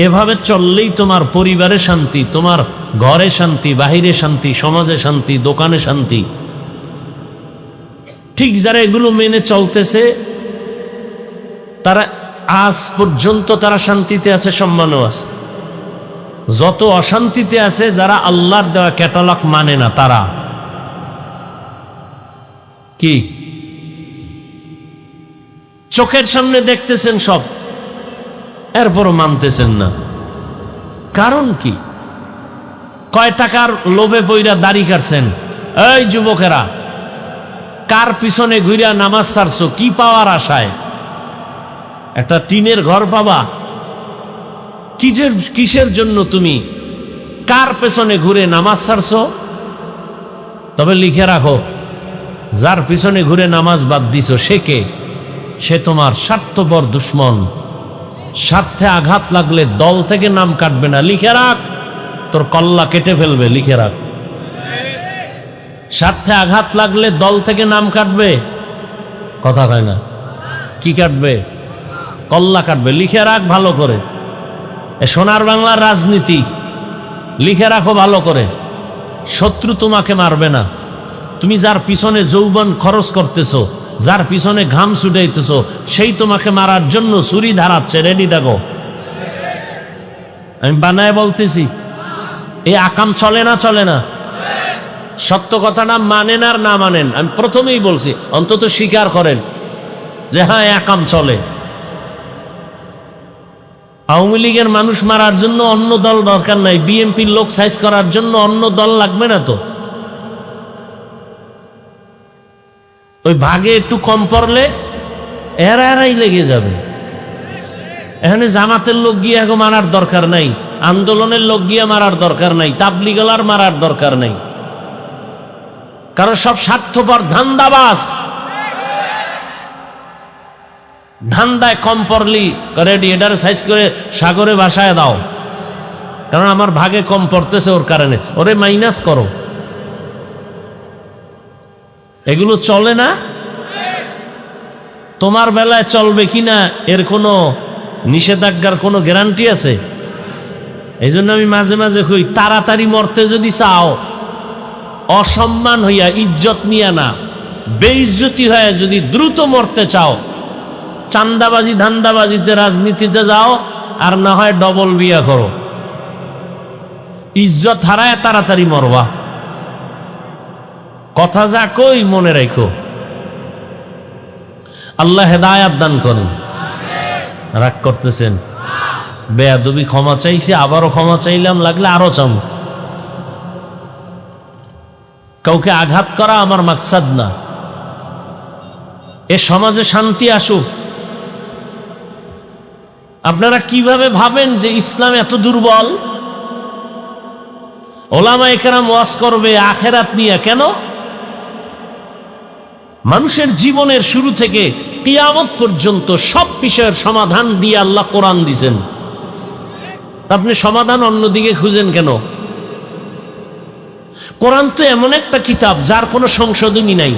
এভাবে চললেই তোমার পরিবারে শান্তি, তোমার ঘরে শান্তি, বাহিরে শান্তি, সমাজে শান্তি, দোকানে শান্তি। ঠিক যারা এগুলো মেনে চলতেছে তারা আজ পর্যন্ত তারা শান্তিতে আছে, সম্মানও আছে। যত অশান্তিতে আছে যারা আল্লাহর দেওয়া ক্যাটালগ মানে না, তারা কি চোখের সামনে দেখতেছেন সব, এরপরও মানতেছেন না। কারণ কি? কয় টাকার লোভে পইরা দাড়ি কাটছেন? এই যুবকেরা, কার পিছনে ঘুরিয়া নামাজ ছাড়ছো? কি পাওয়ার আশায়? একটা টিনের ঘর পাবা? কিসের জন্য তুমি কার পেছনে ঘুরে নামাজ ছাড়ছো? তবে লিখে রাখো, যার পিছনে ঘুরে নামাজ বাদ দিছো সে কে? সে তোমার স্বার্থপর দুশ্মন। স্বার্থে আঘাত লাগলে দল থেকে নাম কাটবে না, লিখে রাখ, তোর কল্লা কেটে ফেলবে, লিখে রাখ। স্বার্থে আঘাত লাগলে দল থেকে নাম কাটবে, কথা কয় না, কি কাটবে? কল্লা কাটবে, লিখে রাখ ভালো করে। সোনার বাংলার রাজনীতি লিখে রাখো ভালো করে। শত্রু তোমাকে মারবে না, তুমি যার পিছনে যৌবন খরচ করতেছো, যার পিছনে ঘাম ছুটাইতেছো, সেই তোমাকে মারার জন্য ছুরি ধারাচ্ছে, রেডি থাকো। আমি বানায় বলতেছি, এই আকাম চলে না, চলে না। সত্য কথাটা মানেন আর না মানেন, আমি প্রথমেই বলছি, অন্তত স্বীকার করেন যে হ্যাঁ আকাম চলে। আওয়ামী লীগের মানুষ মারার জন্য অন্য দল দরকার নাই, বিএনপির লোক সাইজ করার জন্য অন্য দল লাগবে না তো। ওই ভাগে একটু কম পড়লে এরাই লেগে যাবে। এখানে জামাতের লোক গিয়ে এখন মারার দরকার নাই, আন্দোলনের লোক গিয়ে মারার দরকার নাই, তাবলিগলার মারার দরকার নাই, কারণ সব স্বার্থপর ধান্দাবাজ। ধান্দায় কম পড়লি রেডি, এটার সাইজ করে সাগরে ভাসায় দাও, কারণ আমার ভাগে কম পড়তেছে ওর কারণে, ওরে মাইনাস করো। এগুলো চলে না। তোমার বেলায় চলবে কিনা এর কোনো নিষেধাজ্ঞার কোনো গ্যারান্টি আছে? এই জন্য আমি মাঝে মাঝে কই, তাড়াতাড়ি মরতে যদি চাও, অসম্মান হইয়া, ইজ্জত নিয়া না, বেইজ্জতি হয়ে যদি দ্রুত মরতে চাও, চান্দাবাজি ধান্দাবাজিতে রাজনীতিতে যাও, আর না হয় ডবল বিয়া করো। ইজ্জত হারায় তাড়াতাড়ি মরবা। কথা যা কই মনে রাখো। আল্লাহ হেদায়াত দান করেন। রাগ করতেছেন? বেয়াদবি ক্ষমা চাইছি, আবারও ক্ষমা চাইলাম, লাগলে আরো চাম। কাউকে আঘাত করা আমার মাকসাদ না। এ সমাজে শান্তি আসুক। আপনারা কিভাবে ভাবেন যে ইসলাম এত দুর্বল? ওলামায়ে কেরাম ওয়াজ করবে আখেরাত নিয়ে, কেন? মানুষের জীবনের শুরু থেকে কিয়ামত পর্যন্ত সব বিষয়ের সমাধান দিয়ে আল্লাহ কোরআন দিয়েছেন। আপনি সমাধান অন্যদিকে খুঁজেন কেন? কোরআন তো এমন একটা কিতাব যার কোনো সংশোধনী নাই।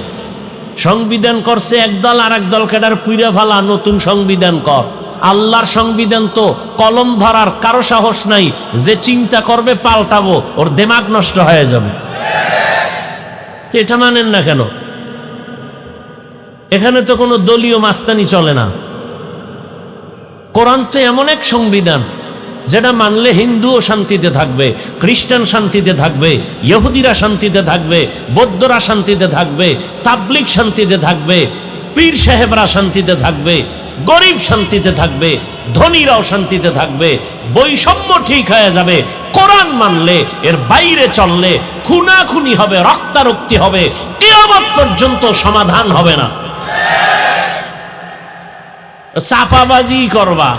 সংবিধান করছে একদল, আর এক দল কেডার পুইরা ফালা নতুন সংবিধান কর। আল্লাহর সংবিধান তো কলম ধরার কারো সাহস নাই। যে চিন্তা করবে পাল্টাবো, ওর দিমাগ নষ্ট হয়ে যাবে। তো এটা মানেন না কেন? এখানে তো কোনো দলীয় মাস্তানি চলে না। কোরআন তো এমন এক সংবিধান যেটা মানলে হিন্দুও শান্তিতে থাকবে, খ্রিস্টান শান্তিতে থাকবে, ইহুদিরা শান্তিতে থাকবে, বৌদ্ধরা শান্তিতে থাকবে, তাবলিগ শান্তিতে থাকবে, পীর সাহেবরা শান্তিতে থাকবে, গরিব শান্তিতে থাকবে, ধনীরাও শান্তিতে থাকবে। বৈষম্য ঠিক হয়ে যাবে কোরআন মানলে। এর বাইরে চললে খুনাখুনি হবে, রক্তারক্তি হবে, কিয়ামত পর্যন্ত সমাধান হবে না। চাপাবাজি করবা,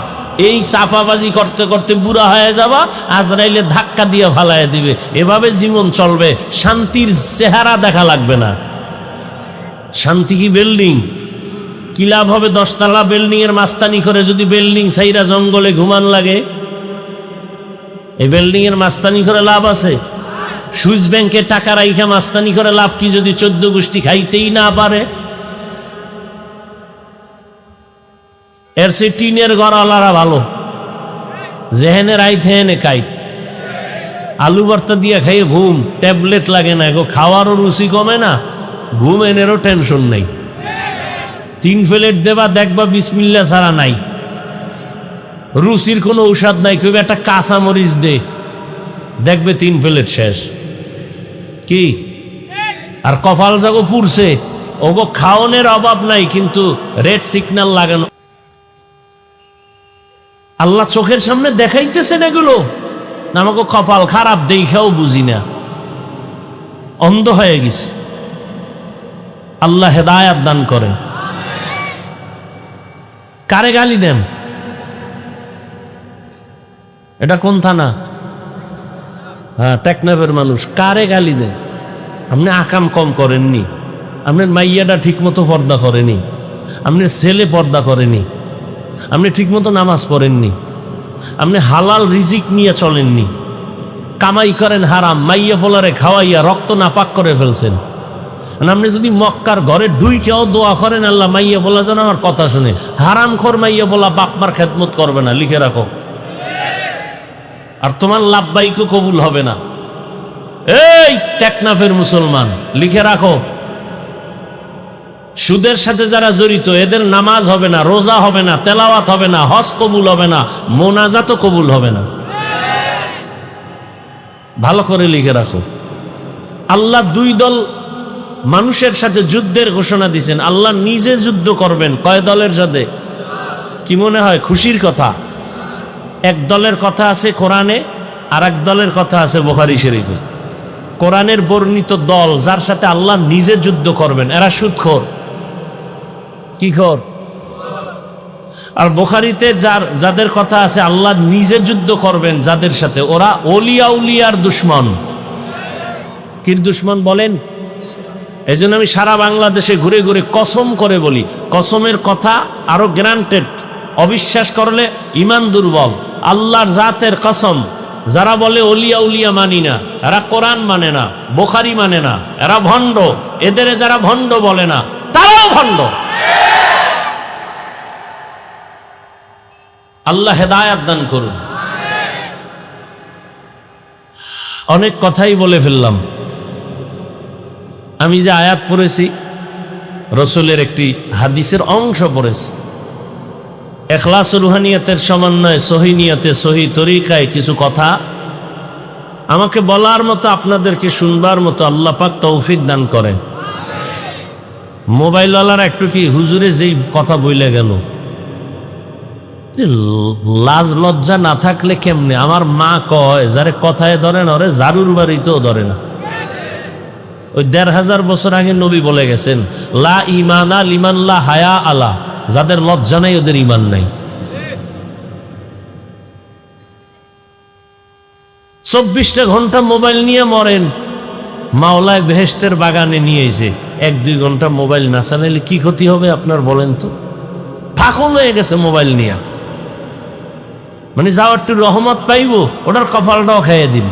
এই চাপাবাজি করতে করতে বুড়া হয়ে যাবা, আজরাইলে ধাক্কা দিয়ে ফালাইয়া দিবে। এভাবে জীবন চলবে, শান্তির চেহারা দেখা লাগবে না। শান্তি কি বিল্ডিং? কি লাভ হবে 10 তলা বিল্ডিং এর মাস্তানি করে যদি বিল্ডিং সাইরা জঙ্গলে ঘুমান লাগে? এই বিল্ডিং এর মাস্তানি করে লাভ আছে? সুইস ব্যাংকে টাকা রাইখা মাস্তানি করে লাভ কি যদি 14 গোষ্ঠী খাইতেই না পারে? এর সে টিনের ঘরওয়ালারা ভালো, যেহেনে রাইত হেনে কাইত। আলু ভর্তা দিয়ে খাইয়ে ঘুম, ট্যাবলেট লাগে না গো, খাওয়ারও রুচি কমে না, ঘুম এনেরও টেনশন নেই। 3 প্লেট দেবা, দেখবা বিসমিল্লা ছাড়া নাই, রুচির কোনো ঔষধ নাই। কইবে একটা কাঁচা মরিচ দে, দেখবে 3 প্লেট শেষ। কি আর কপাল জাগো পুরছে, ওগো খাওনের অভাব নাই, কিন্তু রেড সিগন্যাল লাগানো। আল্লাহ চোখের সামনে দেখাইতেছেন এগুলো, আমাকে কপাল খারাপ দেখাও বুঝি না, অন্ধ হয়ে গেছে। আল্লাহ হেদায়াত দান করেন। কারে গালি দেন? এটা কোন থানা? হ্যাঁ, টেকনাফের মানুষ। কারে গালি দেন? আপনি আকাম কম করেননি, আপনার মাইয়াটা ঠিক মতো পর্দা করেনি, আপনার ছেলে পর্দা করেনি, আপনি ঠিকমতো নামাজ পড়েননি, আপনি হালাল রিজিক নিয়ে চলেননি, কামাই করেন হারাম, মাইয়া পোলারে খাওয়াইয়া রক্ত নাপাক করে ফেলছেন। আপনি যদি মক্কার ঘরে ঢুইকেও দোয়া করেন, আল্লাহ মাইয়া পোলা যেন আমার কথা শুনে। হারাম খোর মাইয়া পোলা বাপমার খেদমত করবে না, লিখে রাখো। আর তোমার লাভবাইকও কবুল হবে না। এই টেকনাফের মুসলমান, লিখে রাখো, সুদের সাথে যারা জড়িত এদের নামাজ হবে না, রোজা হবে না, তেলাওয়াত হবে না, হজ কবুল হবে না, মোনাজাতও কবুল হবে না। ভালো করে লিখে রাখো। আল্লাহ 2 দল মানুষের সাথে যুদ্ধের ঘোষণা দিয়েছেন। আল্লাহ নিজে যুদ্ধ করবেন। কয় দলের সাথে? কি মনে হয় খুশির কথা? এক দলের কথা আছে কোরআনে, আর এক দলের কথা আছে বুখারী শরীফে। কোরআনের বর্ণিত দল যার সাথে আল্লাহ নিজে যুদ্ধ করবেন, এরা সুদখোর। কি খোর? আর বুখারীতে যাদের কথা আছে আল্লাহ নিজে যুদ্ধ করবেন যাদের সাথে, ওরা ওলিয়া উলিয়ার দুশ্মন। কির দুশ্মন বলেন? এই জন্য আমি সারা বাংলাদেশে ঘুরে ঘুরে কসম করে বলি, কসমের কথা আরো গ্রান্টেড। অবিশ্বাস করলে ইমান দুর্বল। আল্লাহর জাতের কসম, যারা বলে ওলিয়া উলিয়া মানি না, এরা কোরআন মানে না, বুখারী মানে না, এরা ভণ্ড। এদের যারা ভণ্ড বলে না, তারাও ভণ্ড। আল্লাহ হেদায়াত দান করুন। অনেক কথাই বলে ফেললাম। আমি যে আয়াত পড়েছি, রসুলের একটি হাদিসের অংশ পড়েছি। ইখলাস রুহানিয়াতের সমন্বয়ে সহি নিয়তে সহি তরিকায় কিছু কথা আমাকে বলার মতো, আপনাদেরকে শুনবার মতো আল্লাহ পাক তৌফিক দান করেন। মোবাইলওয়ালারা একটু কি হুজুরে যেই কথা বইলে গেল, লাজ লজ্জা না থাকলে কেমনে? আমার মা কয়, যারে কথায় ধরে না ওরে জারুর বাড়িতেও ধরে না। ওই 1500 বছর আগে নবী বলে গেছেন, লা ইমানা লিমান লা হায়া আলা, যাদের লজ্জা নাই ওদের ইমান নাই। 24টা ঘন্টা মোবাইল নিয়ে মরেন, মাওলায় বেহেশতের বাগানে নিয়েছে। 1-2 ঘন্টা মোবাইল না চালাইলে কি ক্ষতি হবে আপনার বলেন তো? পাগল হয়ে গেছে মোবাইল নিয়ে, মানে যাও একটু রহমত পাইব ওটার কপালটাও খাইয়ে দিন।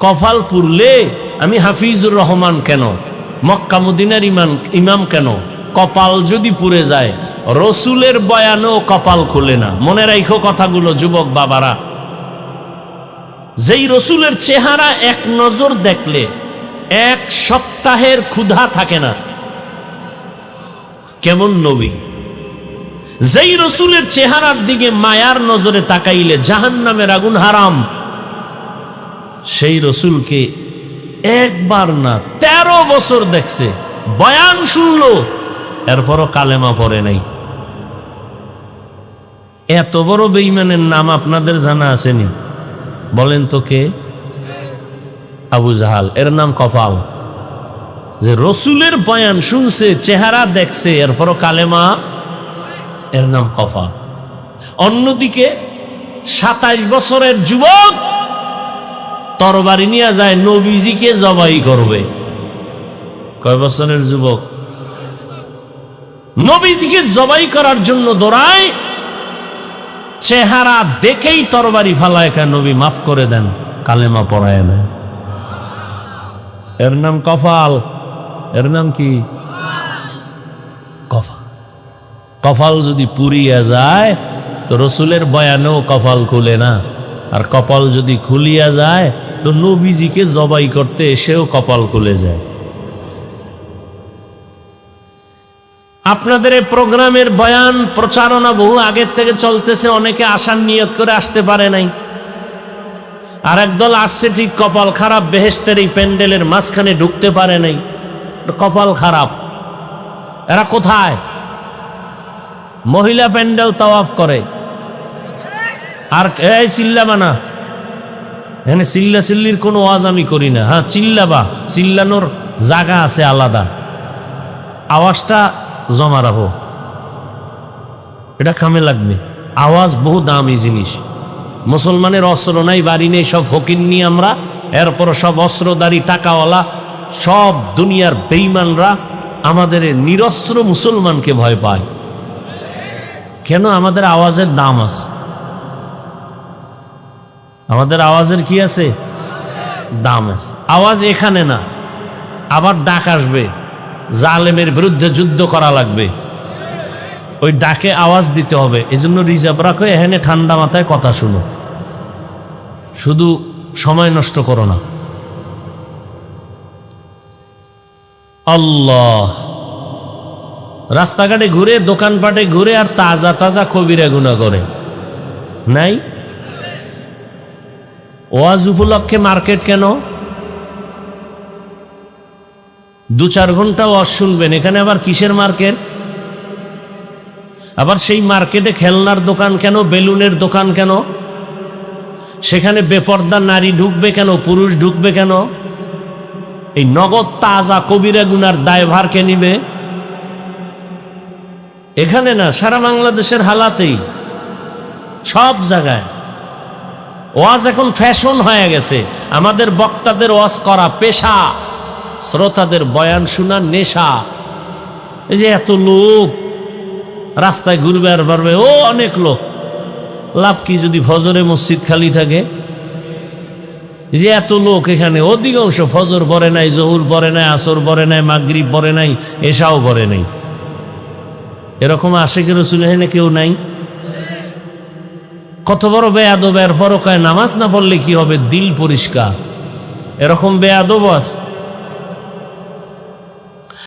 কপাল পুরলে আমি হাফিজুর রহমান কেন, মক্কা মদিনার ইমাম কেন? কপাল যদি পুড়ে যায় রসুলের বয়ানও কপাল খুলে না। মনে রাখো কথাগুলো যুবক বাবারা, যেই রসুলের চেহারা এক নজর দেখলে 1 সপ্তাহের ক্ষুধা থাকে না, কেমন নবী? যেই রসুলের চেহারার দিকে মায়ার নজরে তাকাইলে জাহান্নামের আগুন হারাম, সেই রসুলকে একবার না 13 বছর দেখছে, বয়ান শুনলো, এরপরও কালেমা পড়ে নাই। এত বড় বেঈমানের নাম আপনাদের জানা আসেনি? বলেন তো কে? আবু জাহাল। এর নাম কপাল, যে রসুলের বয়ান শুনছে, চেহারা দেখছে, এরপরও কালেমা, এর নাম কপাল। অন্যদিকে 27 বছরের যুবক তরবারি নিয়ে যায় নবীজিকে জবাই করবে। কয় বছরের যুবক? নবীজিকে জবাই করার জন্য দৌড়ায়, চেহারা দেখেই তরবারি ফালায়, কা নবী মাফ করে দেন, কালেমা পড়ায় না। এর নাম কপাল। এর নাম কি? কপাল। কপাল যদি পুড়িয়া যায় তো রসুলের বয়ানেও কপাল খুলে না, আর কপাল যদি খুলিয়া যায় তো নবীজিকে জবাই করতে এসেও কপাল খুলে যায়। আপনাদের এই প্রোগ্রামের বয়ান প্রচারণা বহু আগের থেকে চলতেছে, অনেকে আসার নিয়ত করে আসতে পারে নাই, আর একদল আসছে ঠিক কপাল খারাপ, বেহেশতের এই প্যান্ডেলের মাঝখানে ঢুকতে পারে নাই, কপাল খারাপ। এরা কোথায়? মহিলা প্যান্ডেল তাওয়াফ করে, আর এই চিল্লাবানা, এখানে চিল্লা চিল্লির কোনো আওয়াজ আমি করি না। হ্যাঁ, চিল্লাবা, চিল্লানোর জায়গা আছে আলাদা, আওয়াজটা জমা রাখো, এটা কামে লাগবে। আওয়াজ বহু দামি জিনিস। মুসলমানের অস্ত্র নাই, বাড়ি নেই, সব ফকির নিয়ে আমরা, এরপর সব অস্ত্রধারী টাকাওয়ালা, সব দুনিয়ার বেঈমানরা আমাদের নিরস্ত্র মুসলমানকে ভয় পায়। কেন? আমাদের আওয়াজের দাম আছে। আমাদের আওয়াজের কি আছে? দাম আছে। আওয়াজ এখানে না, আবার ডাক আসবে, জালেমের বিরুদ্ধে যুদ্ধ করা লাগবে, ওই ডাকে আওয়াজ দিতে হবে। এই জন্য রিজার্ভ রাখো, এখানে ঠান্ডা মাথায় কথা শুনো, শুধু সময় নষ্ট করো না। আল্লাহ, রাস্তাঘাটে ঘুরে, দোকানপাটে ঘুরে, আর তাজা তাজা কবিরা গুনাহ করে নাই। ওয়াজ উপলক্ষে মার্কেট কেন? 2-4 ঘন্টা ওয়াজ শুনবেন, এখানে আবার কিসের মার্কেট? আবার সেই মার্কেটে খেলনার দোকান কেন, বেলুনের দোকান কেন? সেখানে বেপর্দা নারী ঢুকবে কেন, পুরুষ ঢুকবে কেন? এই নগদ তাজা কবিরা গুনার দায়ভার কে নিবে? এখানে না, সারা বাংলাদেশের হালাতেই, সব জায়গায় ওয়াজ এখন ফ্যাশন হয়ে গেছে। আমাদের বক্তাদের ওয়াজ করা পেশা, শ্রোতাদের বয়ান শোনা নেশা। এই যে এত লোক রাস্তায় ঘুরবে আর পারবে, ও অনেক লোক, লাভ কি যদি ফজরে মসজিদ খালি থাকে? যে এত লোক এখানে, অধিকাংশ ফজর পড়ে নাই, জহুর পড়ে নাই, আসর পড়ে নাই, মাগরিব পড়ে নাই, এশাও পড়ে নাই। এরকম আশিকের রাসূল এখানে কেউ নাই? কত বড় বেয়াদব, এরপরও কয় নামাজ না পড়লে কি হবে, দিল পরিষ্কার। এরকম বেয়াদব আছে।